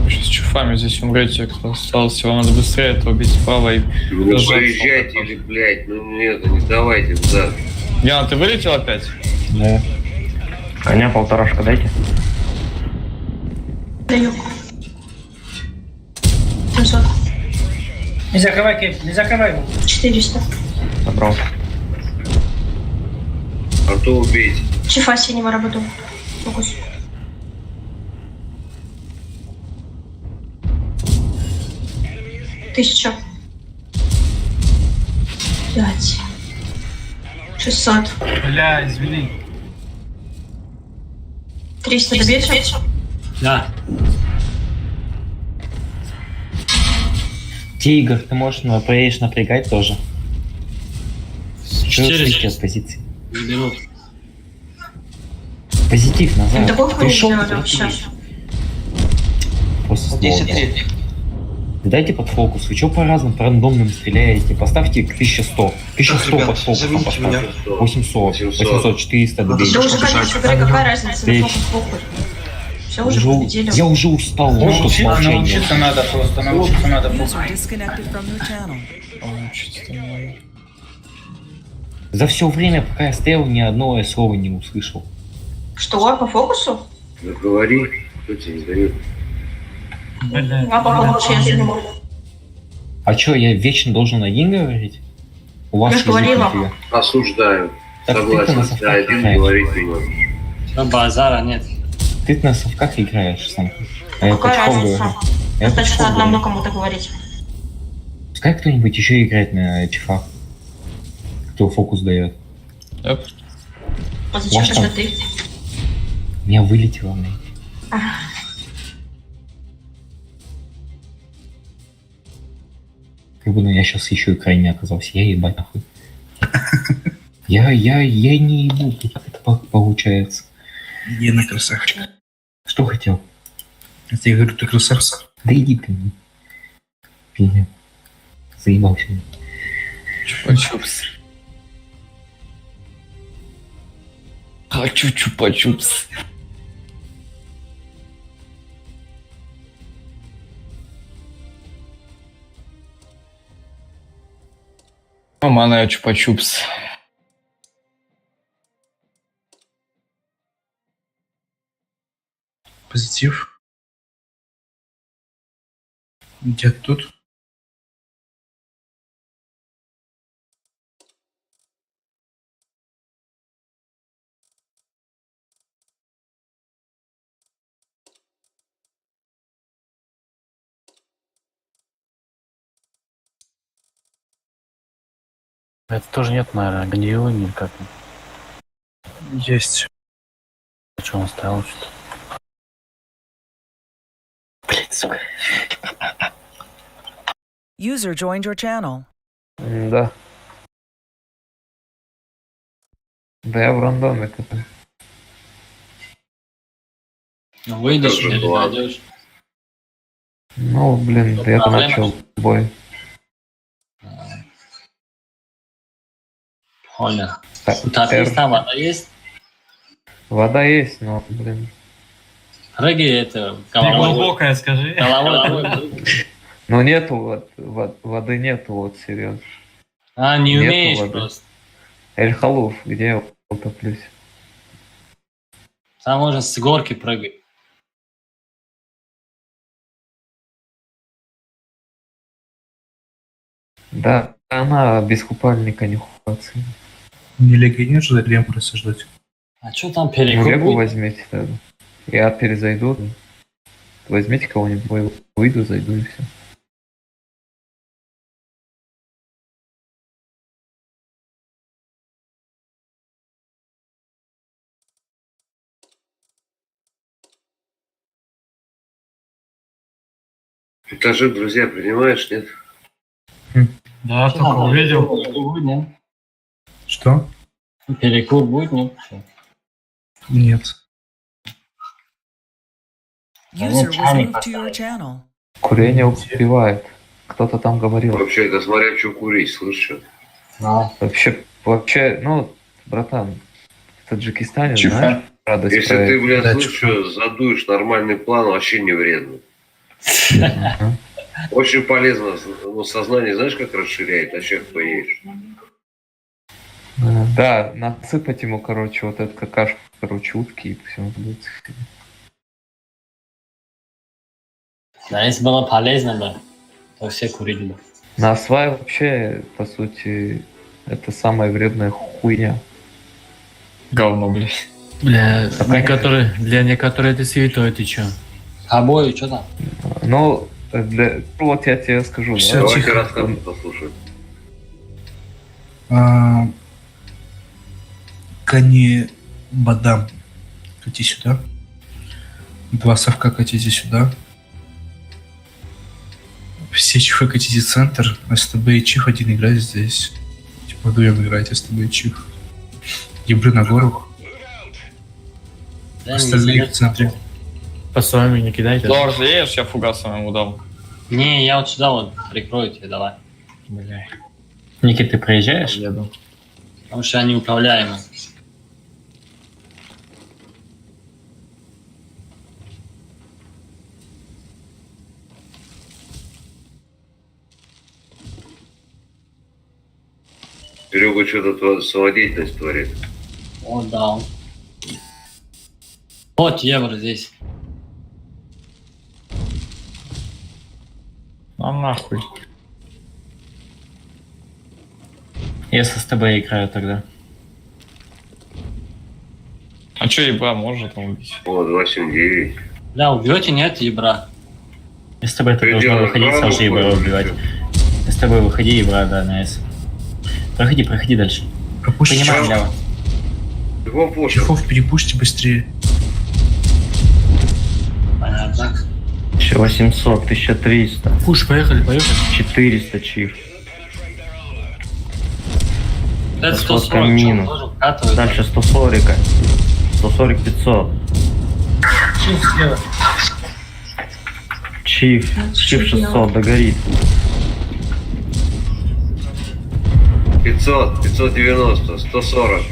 Вы сейчас чуфами здесь умрете, кто остался. Вам надо быстрее это убить справа и... Ну, поезжайте или, блядь, ну нет, не давайте взад. Яна, ты вылетел опять? Да. Коня полторашка дайте. Даю. 700. Не закрывай, Кейп, не закрывай его. 400. Забрал. Арту убейте. Чифа синего работу. Фокус. Тысяча. 5. 600. Бля, извини. 300 добьете? Да. Тигр, ты можешь поедешь напрягать тоже. Что 4 с позиции? берут. Позитив назад. Ну, такой хуйню Пришел, сделали вообще. просто 10 сдох. третьих. Дайте под фокус. Вы что по разным по рандомным стреляете? Поставьте 1100. 1100 ребят, под фокусом замените поставьте. меня. 800, 800, 400 Надо добейте. Да уже, конечно, говорю, какая разница, на Эй. фокус похуй. Все уже победили. Я уже устал, что с Научиться, молчанием. научиться надо просто, научиться надо. User disconnected from your channel. За все время, пока я стоял, ни одного слова не услышал. Что, по фокусу? Ну говори, кто тебе не дает. А по фокусу я не могу. А чё, я вечно должен один говорить? У вас Я ж говорила. нифига. Осуждаю. Так ты-то Согласен, на ты совках один играешь. говорить не можешь. Всё, базара нет. Ты на совках играешь сам. А я Какая Пучков разница? говорю. Я Достаточно Пучков одному говорю. кому-то говорить. Пускай кто-нибудь еще играет на чифах. Кто фокус дает. Зачем Может, тогда там- ты? Меня вылетело, блядь. Как бы, ну я сейчас еще и крайне оказался. Я ебать нахуй. Я не ебу, как это получается. Гена красавчик. Что хотел? Я тебе говорю, ты красавчик. Да иди ты. Пиздец. Заебался. Чупа-чупс. Хочу чупа-чупс. Мама, чупа-чупс. Позитив. Где тут? Это тоже нет, наверное, гнилый никак. Есть. Что он ставил что-то? Блять, сука. User joined your channel. Да. Да я в рандоме как-то. Ну, выйдешь Тоже или была. дойдешь. Ну, блин, Ну, я проблема. начал бой. Оля. Так, У Татарстана вода есть? Вода есть, но, блин. Прыгай это Ты головой. глубокая, скажи. Головой. Ну нету воды нету, вот серьезно. А, не Нету умеешь воды. просто. Эль-Халуф, где я утоплюсь? Там можно с горки прыгать. Да, она без купальника не купаться. Не легионер же лем рассуждать. А что там Ну, перекуп? Легу возьмите тогда. Я перезайду. Возьмите кого-нибудь, выйду, зайду и все. Этажи, друзья, принимаешь, нет? Да, только увидел. Будет, нет? Что? Перекур будет, нет? Нет. User was moved to your channel. Курение убивает. Кто-то там говорил. Вообще, это смотря что курить, слышишь? Вообще, ну, братан, в Таджикистане, Чифа. знаешь, радость Если про ты, это. блядь, Да, слышишь, задуешь нормальный план, вообще не вредно. Ага. Очень полезно. Ну, сознание, знаешь, как расширяет, а человек поедешь. Да, насыпать ему, короче, вот эту какашку, короче, утки, и все будет. Да, если было полезно бы, то все курили бы. На свай вообще, по сути, это самая вредная хуйня. Говно, блядь. Бля, для некоторых ты святой, ты чё? Обои, что там? Ну, вот я тебе скажу. Всё, да. Давайте тихо. рассказ послушаем. Кани Бадам. Кати сюда. 2 совка катите сюда. Все чифы катите в центр. СТБ и чиф один играет здесь. Типа вдвоем играть СТБ и чиф. Ебры на гору. Да, Остальные не в центре. По своему не кидайте. Лор, заедешь, я фугасом ему дал. Не, я вот сюда вот прикрою тебе, давай. Бля. Никит, ты проезжаешь? Еду. Потому что они управляемы. Серега что-то самодеятельность творит. О, да. Вот евро здесь. А нахуй. Я с тобой играю тогда. А чё, еба может там убить? О, 279. Да, убьете, нет, ебра. Я с тобой ты должен Предел выходить, экрана, сразу ебра понял, убивать. всё. Я с тобой выходи, ебра, да, найс. Проходи дальше. Пропушите. Понимаем, Лява. Его пушит. Чифов перепушьте быстрее. Понятно. 1800, 1300, Пуш, поехали. 400 чиф. Это Подход 140, камину. тоже вкатывает. Дальше 140. 140, 500. Чиф слева. Чиф. Чиф 600, догорит. 500, 590, 140.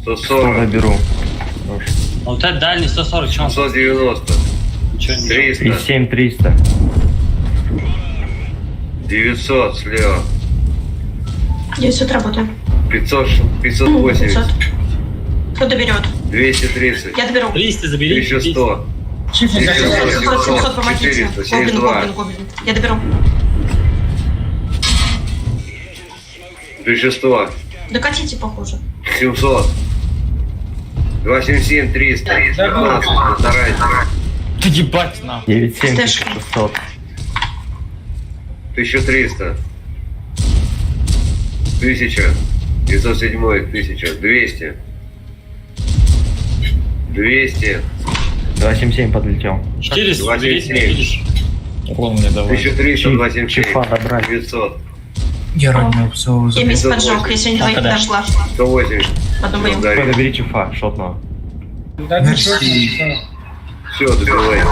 100 140, доберу. А вот это дальний 140, что он? 590, Ничего не 300, 37, 300. 900 слева, Я с утра работаю. 500, 580, 500. Кто доберет? 230, Я доберу. 300 забери. 1100, Чиф не 700, закрыл. 700, 700, помогите. 400, Гоблин, 72, гоблин. Я доберу. 1100, Докатите, похоже. 700, 277, 300, 15, постарайтесь, Да ебать нахуй. 97, Стэшки. 600. 1300, 1000, 907, 1000, 200, 200, 277 подлетел. 400 забери, 27. видишь? Урон мне давай. 1300, 277, Чифа добрать. 900, Я ранил, все, Я мисс 508. поджог, если не двоих когда? дошла. 180, В одном бою. Чифа, добери чифа, шотного. Да, ничего. все, добивай.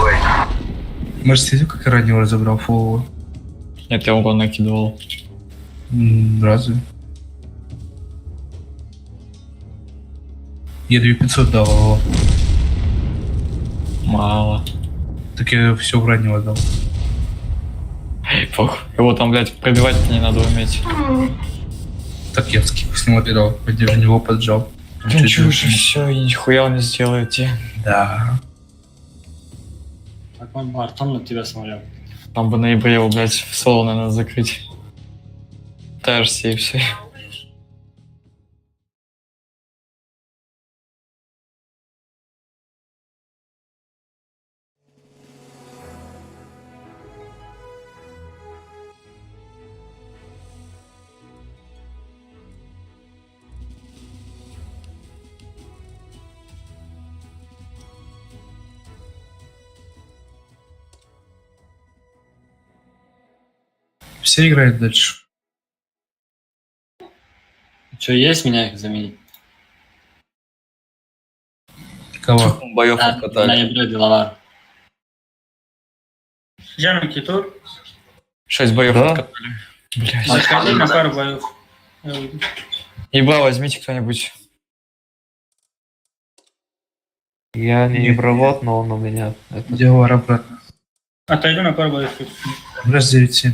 Может, видел, как я ранил разобрал фоллоу? Нет, я урон накидывал. Разве? Я 2500 дал, его. Мало. Так я все в ранил отдал. Пох. Его там, блядь, пробивать не надо уметь. Так я скип с него отдал, поддержи него поджал. Ну чё же все, и нихуя он не сделаете. Да. Как мой Артем на тебя смотрел. Там бы на ибре его, блядь, в соло, наверное, закрыть. Та же сейф все. Все играют дальше. Что, есть меня их заменить? Кого? Боев Да, откатали. ноября Делавар. Джамик и тур. 6 боев Да? откатали. Блядь. Заходи на пару боев. Я уйду. Еба, возьмите кто-нибудь. Я не провод, но он у меня. Это... Дело обратно. Отойду на пару боев. Раз 9-7.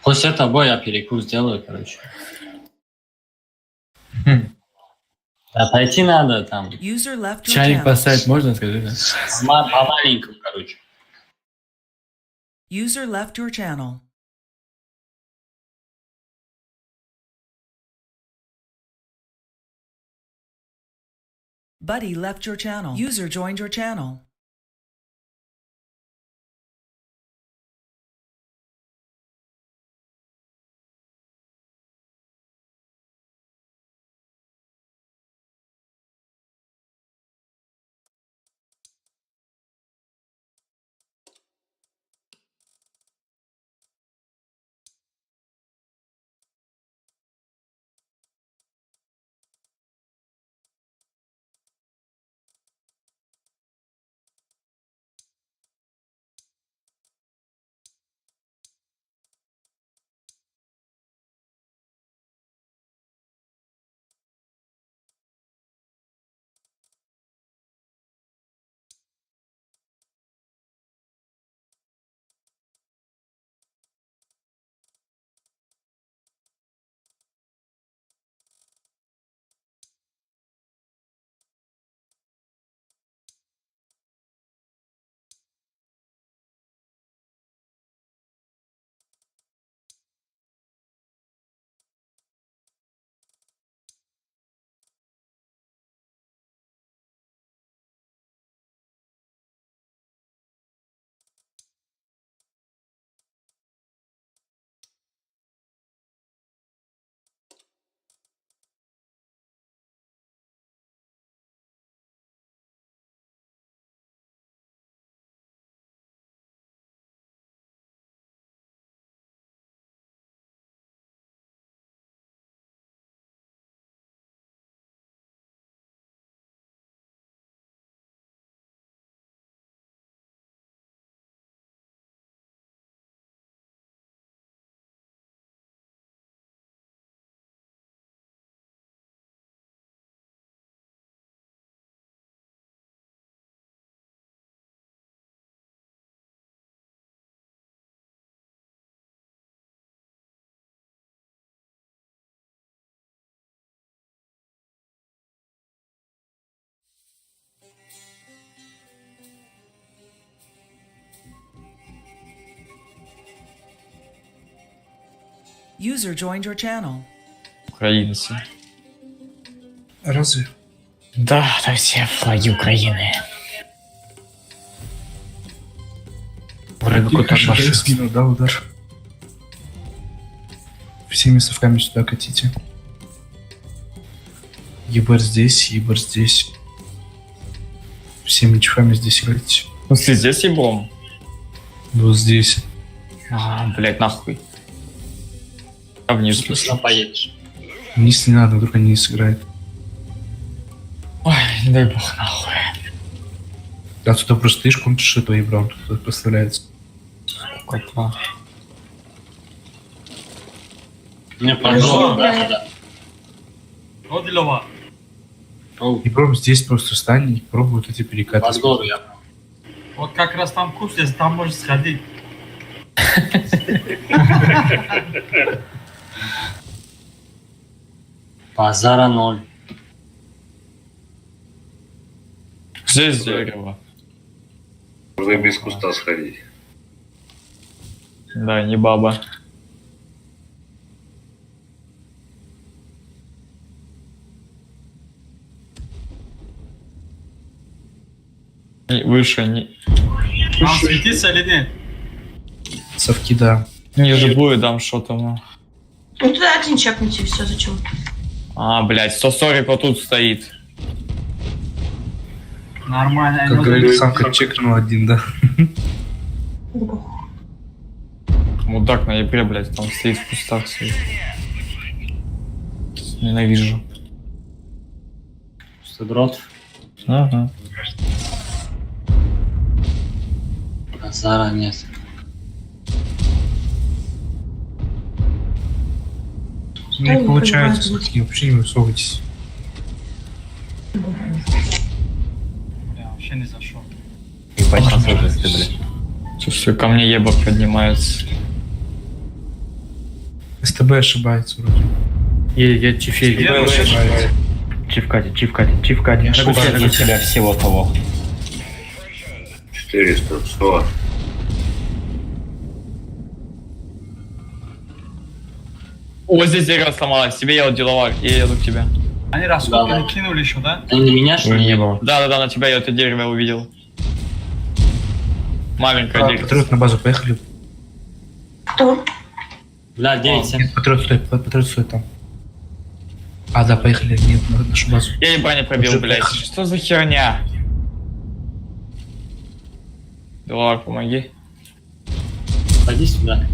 После этого боя я перекур сделаю, короче. А пойти надо там. User left your Чайник channel. поставить можно, скажи, да? По маленькому, короче. User left your channel. Buddy left your channel. User joined your channel. User joined your channel. Украинцы. Разве? Да, это все флаги Украины. Вроде какой-то Я маршрут. скинул, да, удар. Всеми совками сюда катите. ЕБР здесь, ЕБР здесь. Всеми чифами здесь играйте. В смысле, здесь еблом? Вот здесь. А, блять, нахуй. А вниз. Вкусно поедешь. Вниз не надо, вдруг они не сыграют. Ой, не дай бог, нахуй. А туда просто ты шкунтишь этого ебра, тут поставляется. Котла. Мне пожалуйста, да. Вот Лёва. Ебром здесь просто встань и пробуй вот эти перекаты. Возгору я. Вот как раз там курс, если там можешь сходить. Базара 0. Здесь дерево. Можно без куста сходить. Да, не баба. Выше, не... Нам светится или нет? Совки, да. Ниже будет, дам что-то. Ну туда один чекните, и все, зачем? А, блядь, 140 вот тут стоит. Нормально. Как говорит, самка чекнул один, да. Мудак на ебре, блядь, там стоит в кустах. Стоит. Ненавижу. Пустодрот. Ага. Базара нет. Не получается, совки, вообще не высовывайтесь. Бля, вообще не зашел. Ебать, там тоже блядь. Слушай, ко мне ебок поднимается. СТБ ошибается вроде. Едет чифей. Чифкати. Сколько тебя всего того? 400, 100. Вот здесь дерево сломалось. Тебе едут деловар, я еду к тебе. Они расходы не кинули еще, да? Они на меня, что ли? Не было. Да, на тебя я это дерево увидел. Маленькое дерево. Патриот на базу, поехали. Кто? Бля, 9-7. Нет, патриот стой там. А, да, поехали, нет, на нашу базу. Я ебра не пробил, Уже блядь. поехали. Что за херня? Деловар, помоги. Пойди сюда.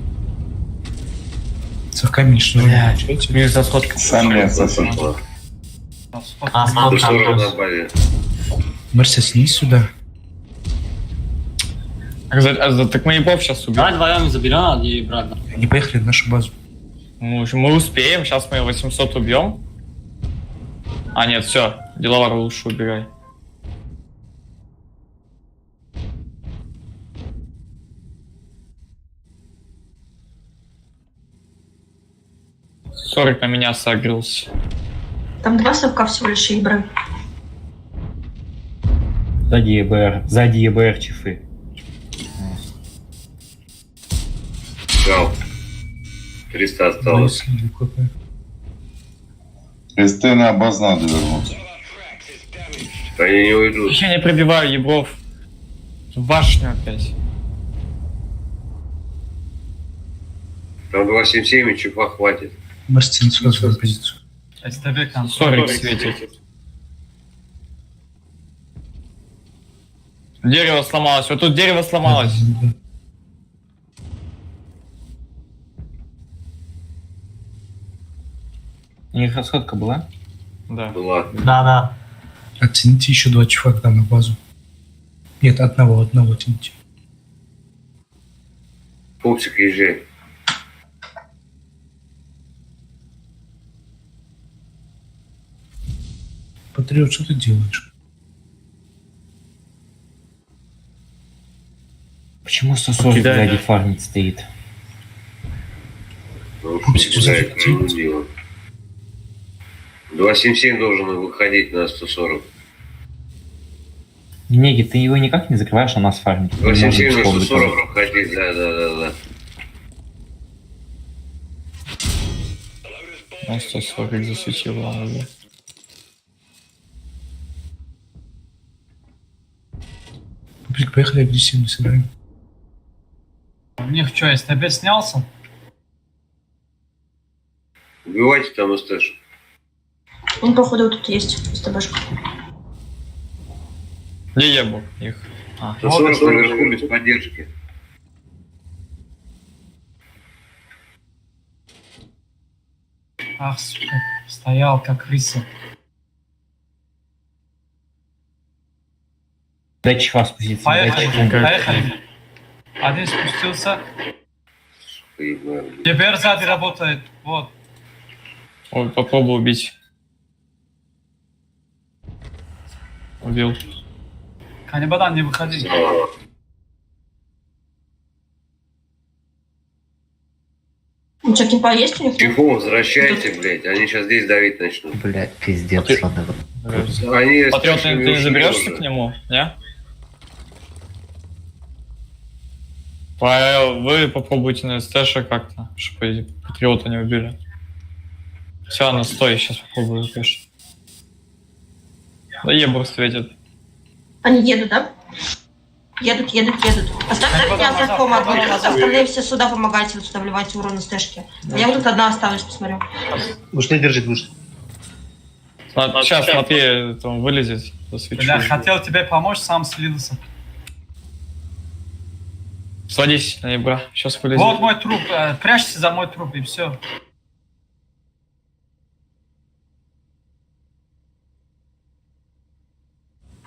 Совками ничего не получается. Минус расходка. Сами А, смотри, на базе. Марся, снизь сюда. Так мы ебов сейчас убьем. давай вдвоем заберем и обратно. Они поехали на нашу базу. Мы успеем, сейчас мы 800 убьем. А, нет, все, деловар лучше убегай. Сорок на меня согрелся. Там 2 совка всего лишь и Ибры. Сзади ЕБР чифы. Гал. 300 осталось. СТ на баз надо вернуться. Они не уйдут. Я не пробиваю ебов. В башню опять. Там 277 и чифа хватит. Марся, не сюда свою позицию. СТБ контроль. 40 светит. Дерево сломалось. Вот тут дерево сломалось. У них расходка была? Да. Была. Да. Оттяните еще 2 чувака там на базу. Нет, одного тяните. Пупсик, езжай. Патриот, что ты делаешь? Почему 140 Кидай, сзади да. фармить стоит? Ну, Пупсик, что, сюда блядь, тяни. ну, дело. 277 должен выходить на 140. Неги, ты его никак не закрываешь, а нас фармить. 277 на Может, 140 выходить, да. Он 140 засветил, ладно. Пупсик, поехали агрессивно сыграем. У них что, СТБ снялся? Убивайте там СТшек. Он, походу, вот тут есть СТБшка. Где ебу их? 140 наверху без поддержки. Ах, сука, стоял как крыса. Дай чифа спуститься. Поехали. Один спустился. Теперь сзади работает. Вот. Ой, попробую убить. Убил. Канибадан, не выходи. Ну, что, кипа есть у них? Чифу возвращайте, блядь. Они сейчас здесь давить начнут. Блядь, пиздец, ладно. Они Патриот, ты не заберешься к нему, не? Вы попробуйте на СТШ как-то, чтобы Патриота не убили. Все, на стой, сейчас попробую, конечно. Да ебур светит. Они едут, да? Едут. Оставьте меня с совком одну, остальные все сюда помогайте, вот сюда вливайте урон на стэшки. А я вот тут одна останусь, посмотрю. Уж не держит, уж. Сейчас, смотри, там вылезет, засвечу. Бля, хотел тебе помочь, сам слился. Садись на ебра, сейчас вылезет. Вот мой труп, прячься за мой труп и все.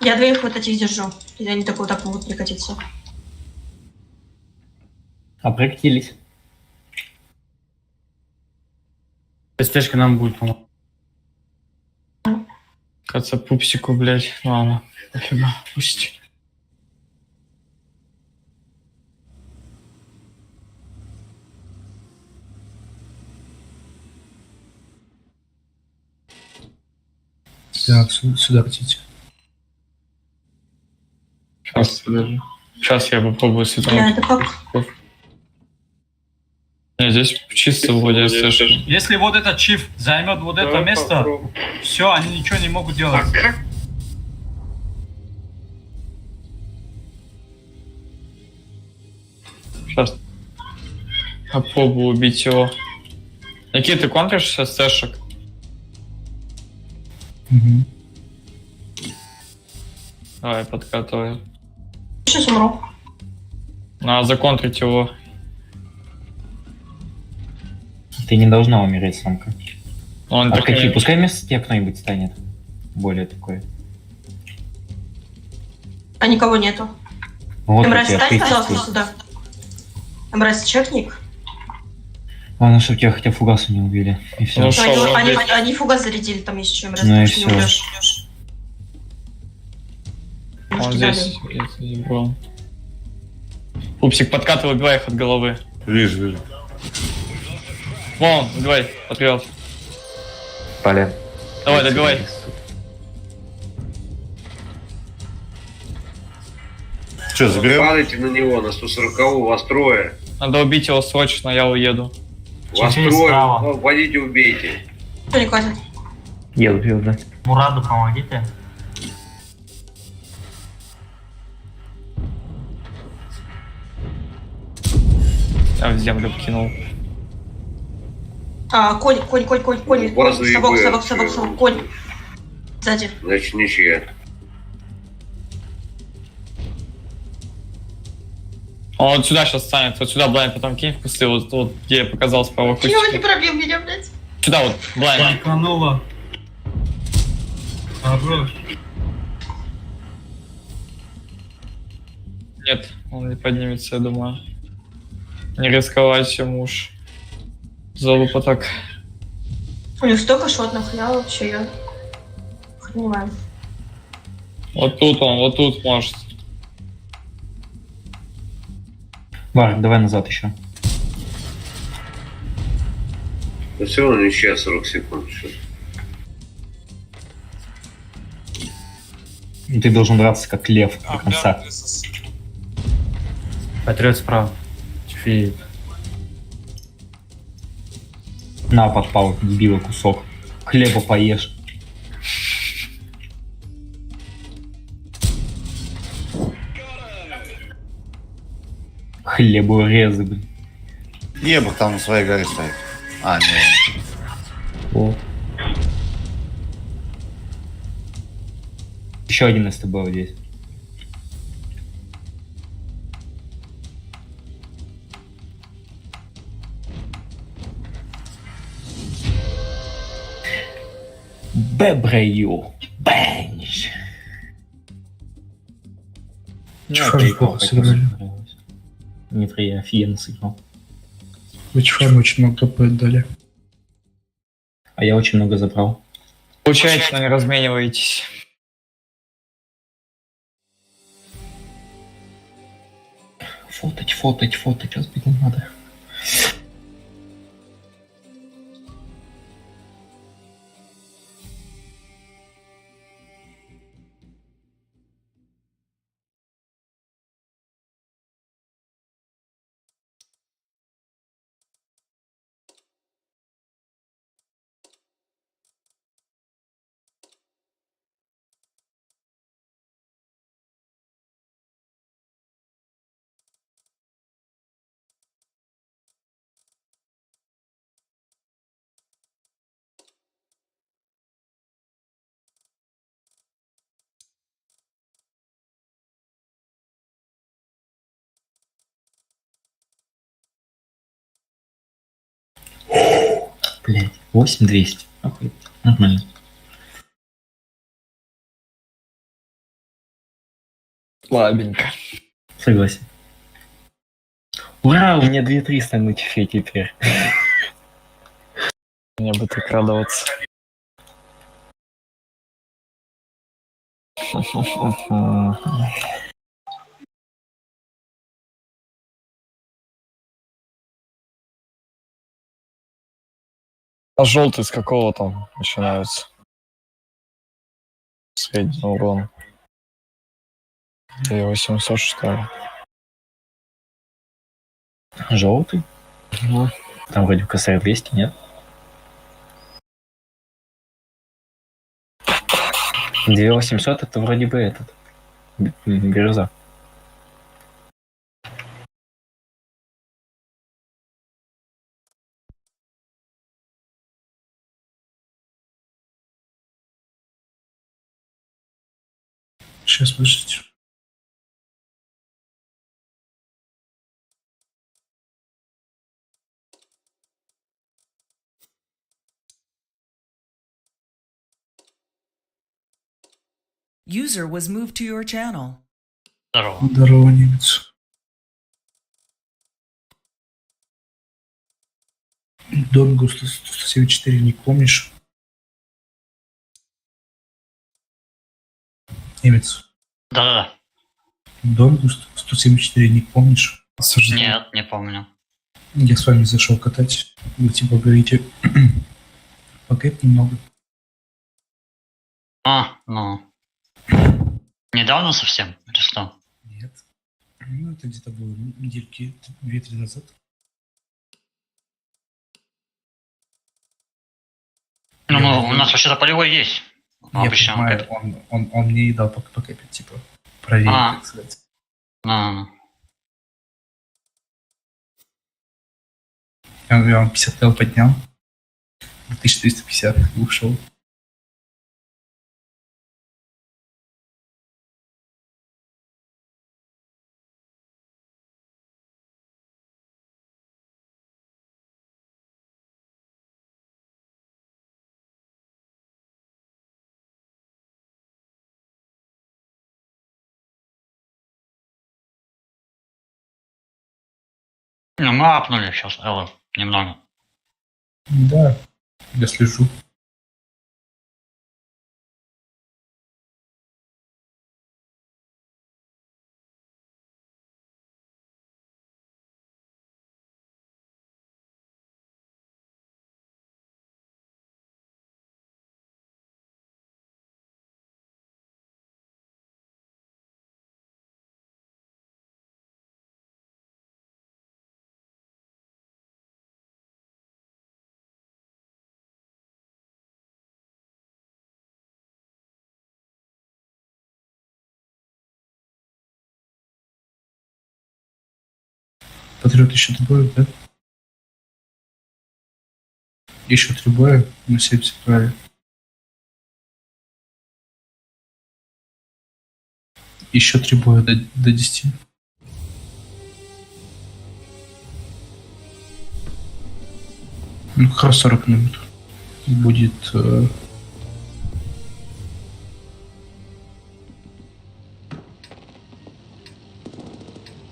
Я двоих вот этих держу. И они так вот так могут прикатиться. Опроктились. СТшка нам будет помогать. Кажется, пупсику, блядь. Ладно, пофигу, пусть. Так, сюда хотите. Сейчас я попробую с Бля, это как? Не, здесь чисто вроде СТшка. Если вот этот чиф займет вот это место, все, они ничего не могут делать. Сейчас. Попробую убить его. Никита, ты контришь СТшек? Мгм. Давай, подкатывай. Сейчас умру. Надо законтрить его. Ты не должна умереть, самка. Он Аркачи, такой- пускай вместо тебя кто-нибудь станет. Более такой. А никого нету. Вот Эмрайс, у тебя стань, 30 пожалуйста, секунд. сюда. Эмрайс, чекник. Главное, чтобы тебя хотя фугасу не убили. И все. Ну, шо, Они фугас зарядили, там есть еще Эмрайс, Ну и потому что не всё. умрешь. Он здесь. Ебро. Пупсик, подкатывай, убивай их от головы. Вижу. Вон, убивай, патриот. Блин. Давай, добивай. Что, заберем? Падайте на него, на 140-го, вас трое. Надо убить его срочно, я уеду. Вас Через трое, справа. пойдите убейте. Кто не хватит? Еду, да. Мураду помогите. Я в землю кинул. Конь. Базу Совок, ИБ. конь. Сзади. Значит, ничья. Он вот сюда сейчас станет, вот сюда блайн потом кинь в кусты, вот где я показал справа Чего не кустик. пробил меня, блядь? Сюда вот, блайн. Банкануло. Хорош. Нет, он не поднимется, я думаю. Не рисковать ему уж. Залупа так. У них столько шотных, я вообще я понимаю. Вот тут он, вот тут может. Вар, давай назад еще. Но все равно ничья 40 секунд. Сейчас. Ты должен драться как лев до конца. Патриот справа. Чфи. На, подпал, дебила, кусок. Хлеба поешь. Хлеборезы, блин. Небо там на своей горе стоит. А, нет. О. Еще один СТБ вот здесь. Бебрею. Бенч. Чифа неплохо сыграли. Дмитрий офигенно сыграл. Вы чифам очень много КП отдали. А я очень много забрал. Получается, но не размениваетесь. Фотать, разбить надо. Блять, 8200. Охуеть. Нормально. Слабенько. Согласен. Ура, у меня 2300 на чифе теперь. Мне бы так радоваться. А желтый с какого там начинаются? Средний урон. И 800 что ли? Желтый? Угу. Там вроде КСР 200, нет? 2800 это вроде бы этот. Бирюза. Сейчас, подождите. User was moved to your channel. Здорово. Здорово, немец. Донгу 174 не помнишь? Немец. Да-да-да. Донгу 174 не помнишь? Нет, не помню. Я с вами зашел катать. Вы типа говорите, пакет немного. Ну. Недавно совсем? Или что? Нет. Ну, это где-то было недельки 2-3 назад. Ну, у нас вообще-то полевой есть. Я Обычно понимаю, он мне и дал пакет, типа, проверить, так сказать. Я вам 50 тел поднял. 1350 ушел. Ну, мы апнули сейчас, Элла, немного. Да, я слежу. Патриот еще трибует, да? Еще трибует на 70 праве. Еще трибует до 10. Ну, как раз 40 минут. Будет...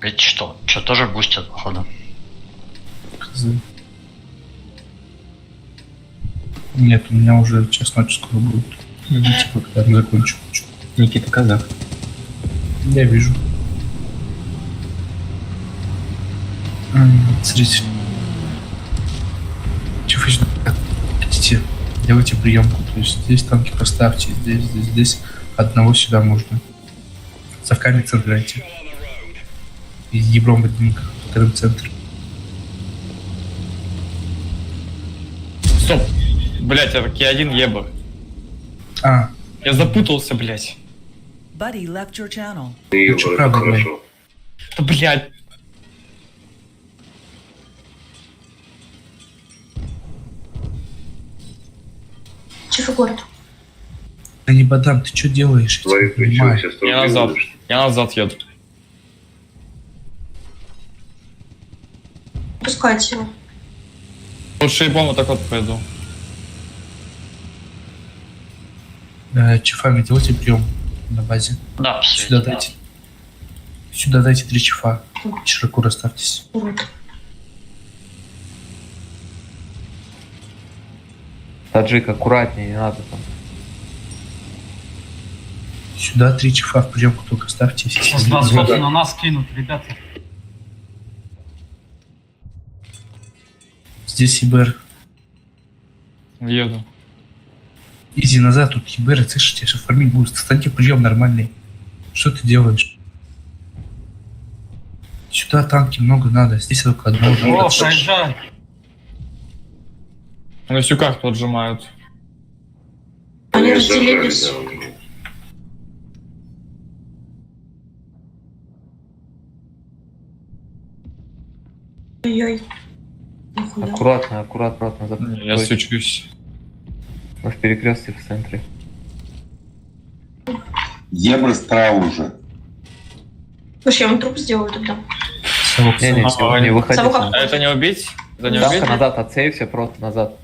Ведь что? Что, тоже бустят, походу? Нет, у меня уже час ночи скоро будет. Типа, когда я закончу. Никита казах. Я вижу. Смотрите. Чего хотите? Делайте приемку. То есть здесь танки поставьте, здесь. Одного сюда можно. Совками центрайте. И ебром в один вторым центр. Стоп! Блять, это Ки-1 ебах. Я запутался, блять. Buddy left your channel. Ну, что, правда, хорошо. Да, блять. Чиф-город. Да не бадам, ты что делаешь? Я тебя не понимаю. Я назад еду. Пускайте его. Лучше ебом вот так вот пойду. Чифами делайте прием на базе. Да, Сюда дайте 3 чифа. Широко расставьтесь. Таджик, аккуратнее, не надо там. Сюда 3 чифа в приемку только ставьте. Сейчас два схода на нас кинут, ребята. Здесь ИБР. Еду. Иди назад, тут ИБР, слышишь, тебя сейчас фармить будут. Станьте в прием нормальный. Что ты делаешь? Сюда танки много надо, здесь только одного. О, проезжай. На сюках тут сжимают. Они Я разделились. зажали, да. Ой-ой. Нихуя. Аккуратно, аккуратно. Я сучусь. Мы в перекрестке в центре. Ебры справа уже. Слушай, я вам труп сделаю тогда. Не выходи. Совуха. А это не убить? Это не Дамка убить? назад, отсейвся, просто назад.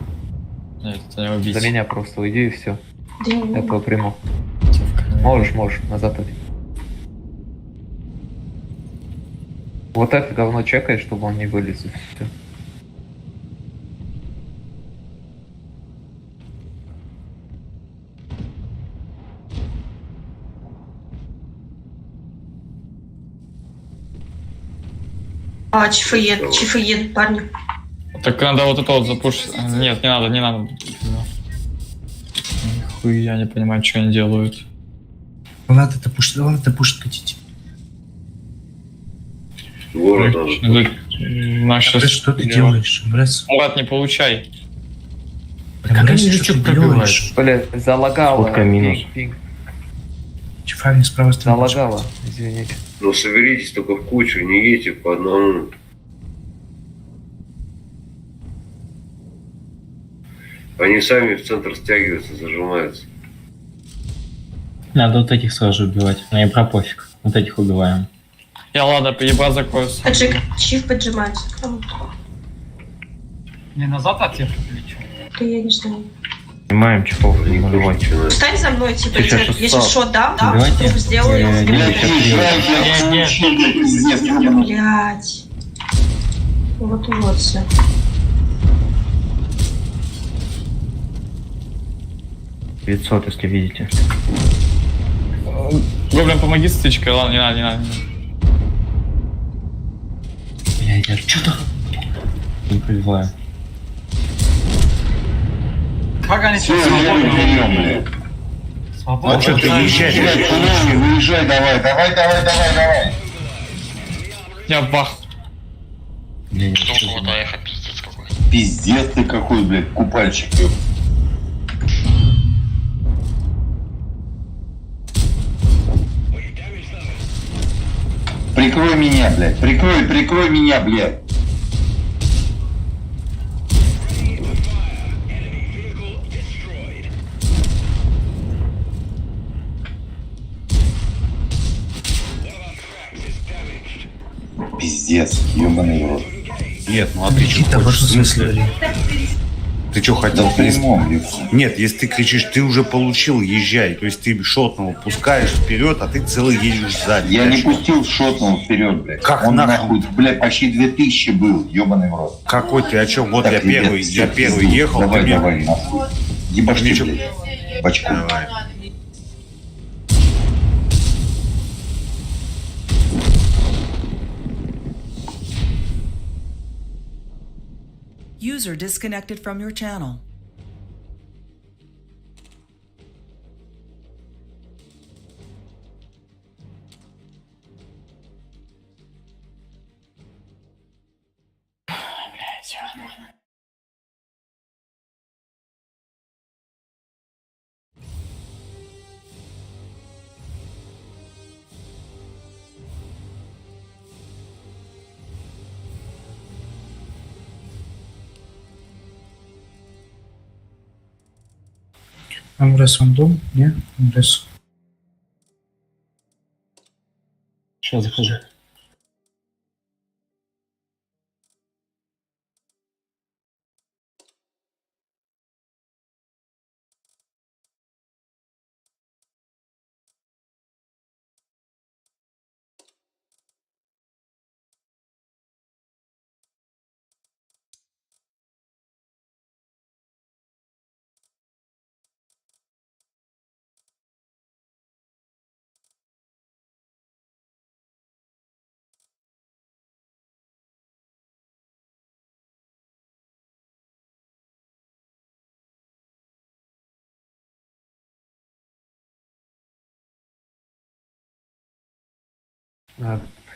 Нет, это не убить. За меня просто уйди и все. Да не Я этого приму. Можешь, назад иди. Вот это говно чекай, чтобы он не вылез и все. А, чифоед, парни. Так надо вот это вот запушить. Нет, не надо. Нихуя не понимаю, что они делают. Ладно, это пушит, хотите. Город надо. Наша... Что ты делаешь, Брес? Мурат, не получай. Как они жучок пробивают? Бля, залагало. Фотка минус. Пинг. Чифами справа стороны. Залагало, извините. Но соберитесь только в кучу, не едьте по одному. Они сами в центр стягиваются, зажимаются. Надо вот этих сразу убивать. Мне про пофиг. Вот этих убиваем. Я ладно, еба закрою. Таджик, чиф поджимается. Не назад от тех плечо. Да я не знаю. Снимаем чехов, не наливай. Встань за мной, типа, Сейчас я 600. сейчас шот дам, Давайте. труп сделаю. Нет. Блять. Вот уродцы. Лицо, если видите. Гоблин, помоги с стычкой. Ладно, не надо. Я что-то не пробиваю. Как они Все, сейчас свободно? берем, блядь. Свободно. А что ты выезжай, давай. Я бах. Пиздец ты какой, блядь, купальщик, ёп. Прикрой меня, блядь, прикрой меня, блядь. Пиздец, ёбаный в рот. Нет, ну а ты что хочешь? В смысле? Ты что хотел? Да прямом, лицо. Нет, если ты кричишь, ты уже получил, езжай. То есть ты шотного пускаешь вперед, а ты целый едешь сзади. Я не пустил шотного вперед, блядь. Как он нахуй? блядь, почти 2000 был, ёбаный в рот. Какой ты, о чем? Вот Так, я ребят, первый ехал. Давай, ты мне- давай, нахуй. Ебашки, Ничего. блядь. Бачку. Давай. User disconnected from your channel. Амрес, он дом? Не? Амрес. Сейчас захожу.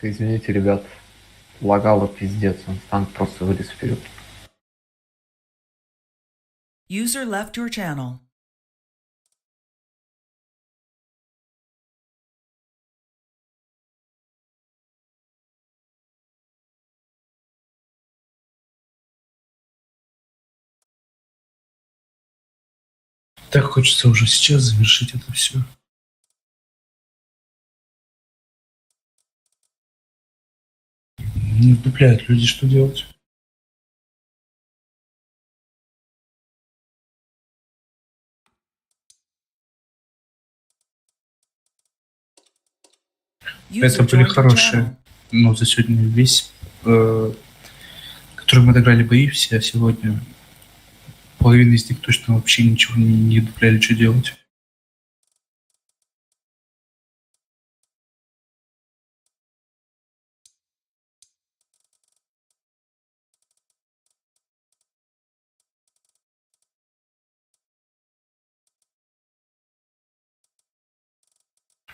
Извините, ребят. Лагало пиздец, он танк просто вылез вперед. User left your channel. Так хочется уже сейчас завершить это все. Не вдупляют люди, что делать. Это были хорошие, ну, за сегодня весь, который мы дограли бои все, а сегодня половина из них точно вообще ничего не вдупляли, что делать.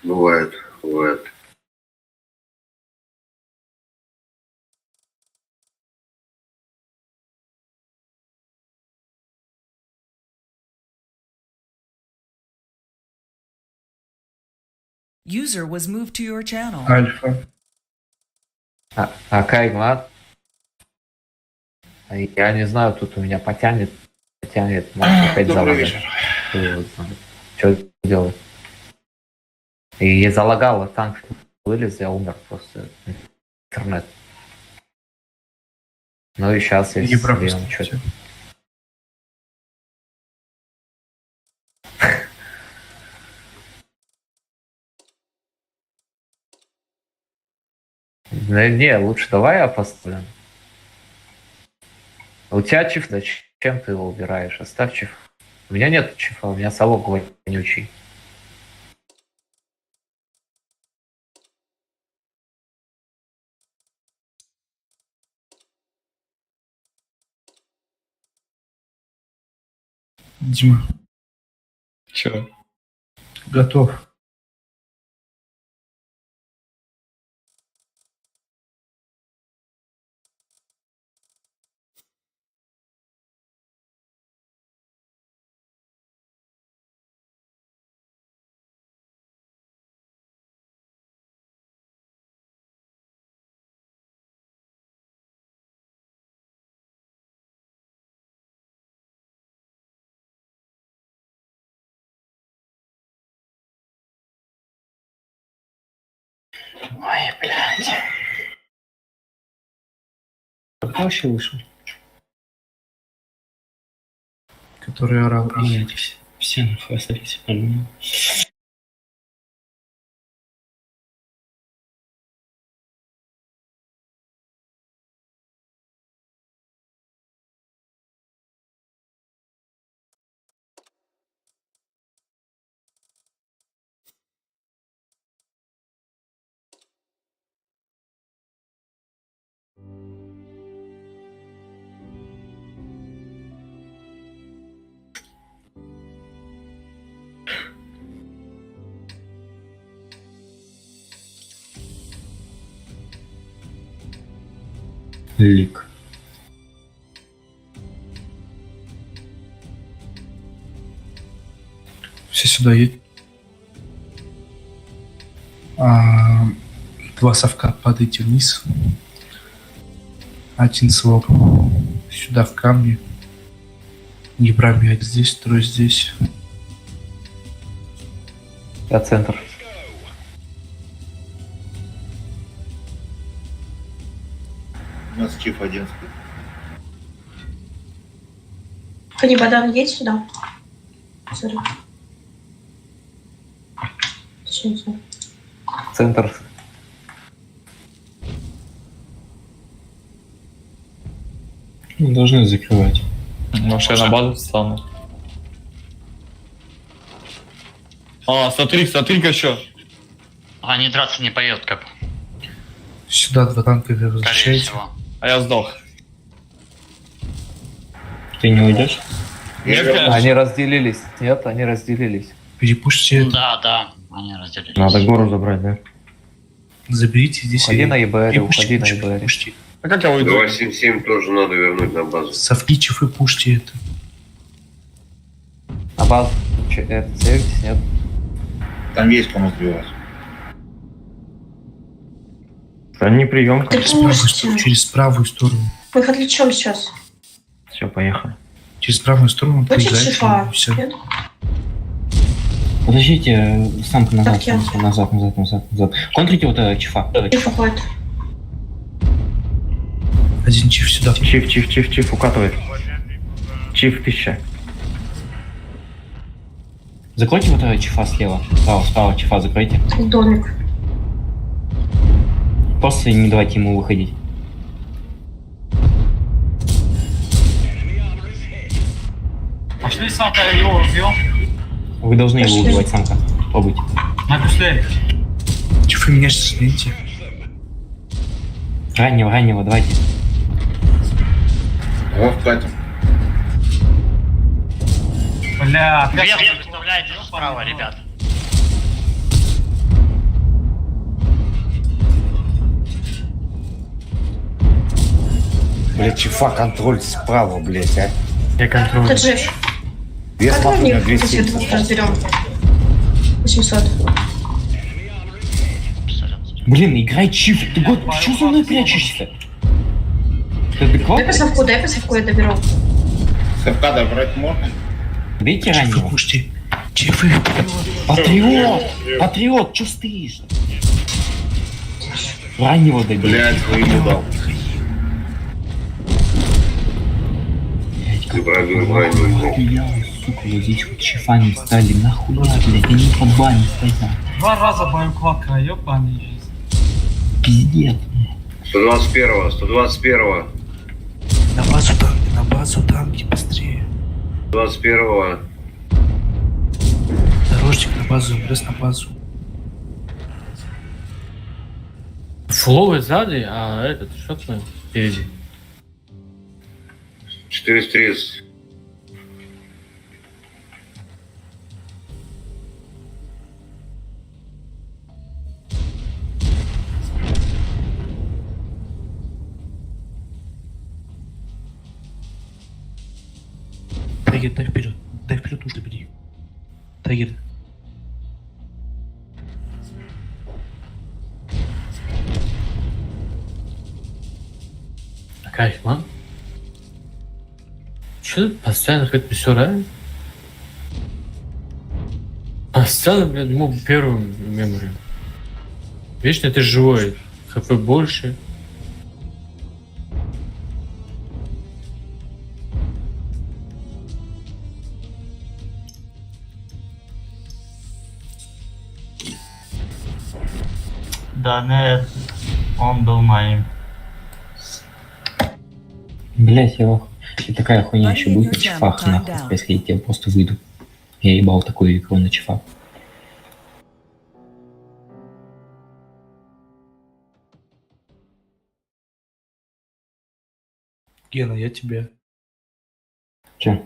Бывает, бывает. User was moved to your channel. Альфа. Кайгмат. Я не знаю, тут у меня потянет, может опять залагать. Что делать? И я залагала, танк вылез, я умер просто. Интернет. Ну и сейчас я что-то. Не, лучше давай я поставлю. У тебя чиф, зачем ты его убираешь? Оставь чиф. У меня нет чифа, у меня совок вонючий. Дима. Чё? Готов. Ой, блядь. Кто вообще вышел? Который орал. Блядь, все нахуй остались. Лик. Все сюда едь. Два совка падайте вниз. Один свок сюда в камни. Не пробегать здесь, трое здесь. Я центр. У нас чиф один спит. Канибадан, едь сюда. Сори. Центр. Ну, должны закрывать. Может, я на базу встану. Смотри-ка что. Они драться не поедут, как. Сюда два танка возвращайте. А я сдох. Ты не уйдешь? Нет, конечно. Они разделились. Нет, они разделились. Перепушьте это. Да, они разделились. Надо гору забрать, да? Заберите здесь. Уходи на ЕБР, и уходи на пушьте, ЕБР. пушьте. А как я уйду? 277 тоже надо вернуть на базу. Совки чифы пушьте это. На базу целитесь, нет? Там есть кому сбивать. Они прием. Через правую сторону. Мы их отвлечем сейчас. Все, поехали. Через правую сторону Хочешь приезжайте, шифа? и всё. Нет? Подождите, самка назад, Так, я- самка, назад. Контрите вот это чифа. Шифа ходит. Один чиф сюда. Чиф укатывает. Чиф 1000. Закройте вот это чифа слева. Справа чифа закройте. Домик. Просто не давайте ему выходить. Пошли, самка, я его убил. Вы должны его Пошли. убивать, самка. Побудьте. На гусле. Чифы меня сейчас смените. Раннего, давайте. Вот катим. Бля, опять... Вверх вставляйте справа, ребят. Блядь, чифа контроль справа, блядь, а. Я контролю. Тут жив. Вес Как нахуй мы на их 200. после двух разберем? 800. Блин, играй чиф. Ты что за мной прячешься? Ты адекватный? Дай по совку я доберу. Сапкада брать можно? Бейте Чифы, раннего. кушайте. Чифы. Патриот, что стоишь? Раннего добей. Блядь, своему дал. Ты пробил раннего. Нахуя, сука, вот здесь вот чифами стали. Нахуя, блядь, они под бане стоят. 2 раза боюквака, ёбаный жизнь. Пиздец. 121-го. На базу танки, быстрее. 121-го. Дорожник на базу, пресс на базу. Фловый сзади, а этот что-то впереди. 430. Тайгер, дай вперед. Дай вперед, нужно бери. Тайгер. Кайф, ман. Че постоянно как-то все равно? Постоянно, блядь, мог первую меморию. Вечно ты живой. ХП больше. Да нет, он был моим. Блять, и такая хуйня еще будет на чифах, нахуй, если я тебе просто выйду. Я ебал такую игру на чифах. Гена, я тебе. Че?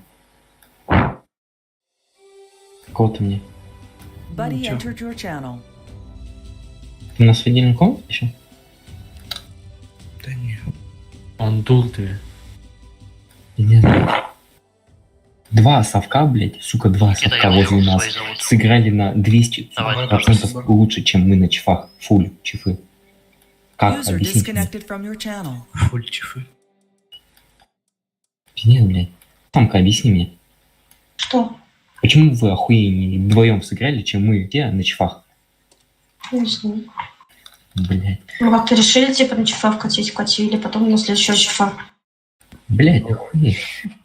Какого ты мне? Buddy Ничего. entered your channel. Ты нас в отдельном комнате еще? Да не. Он дул ты. Не знаю. Два совка, блядь, сука, два совка возле нас сыграли на 200% лучше, чем мы на чифах. Фуль чифы. Как? User Объясните мне. disconnected from your channel. Фуль чифы. Нет, блядь. Самка, объясни мне. Что? Почему вы охуеннее вдвоем сыграли, чем мы те на чифах? Не знаю. Блядь. Мы как-то решили, типа, на чифа вкатили, потом на следующего чифа. Блядь, охуеть.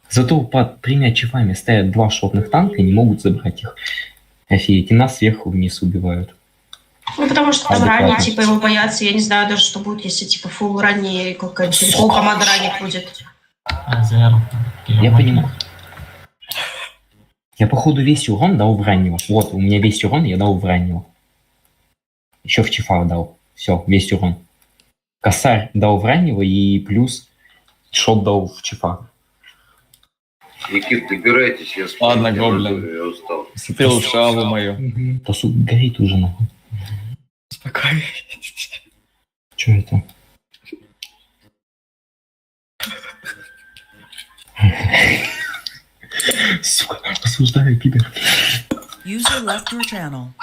Зато под тремя чифами стоят два шотных танка и не могут забрать их. Офигеть, и нас сверху вниз убивают. Ну, потому что там Адекватно. ранние, типа, его боятся. Я не знаю даже, что будет, если, типа, фул ранние, какая-нибудь фул команда ранних будет. Я понимаю. Я, походу, весь урон дал в раннего. Вот, у меня весь урон я дал в раннего. Еще в чифа дал. Все, весь урон. Косарь дал в раннего и плюс шот дал в чифа. Никит, добирайтесь, я спал. Ладно, гоблин. Я устал. Смотрел шаву мою. Да, сука, горит уже, нахуй. Спокойно. Че это? Сука, осуждаю, пидор. User left your channel.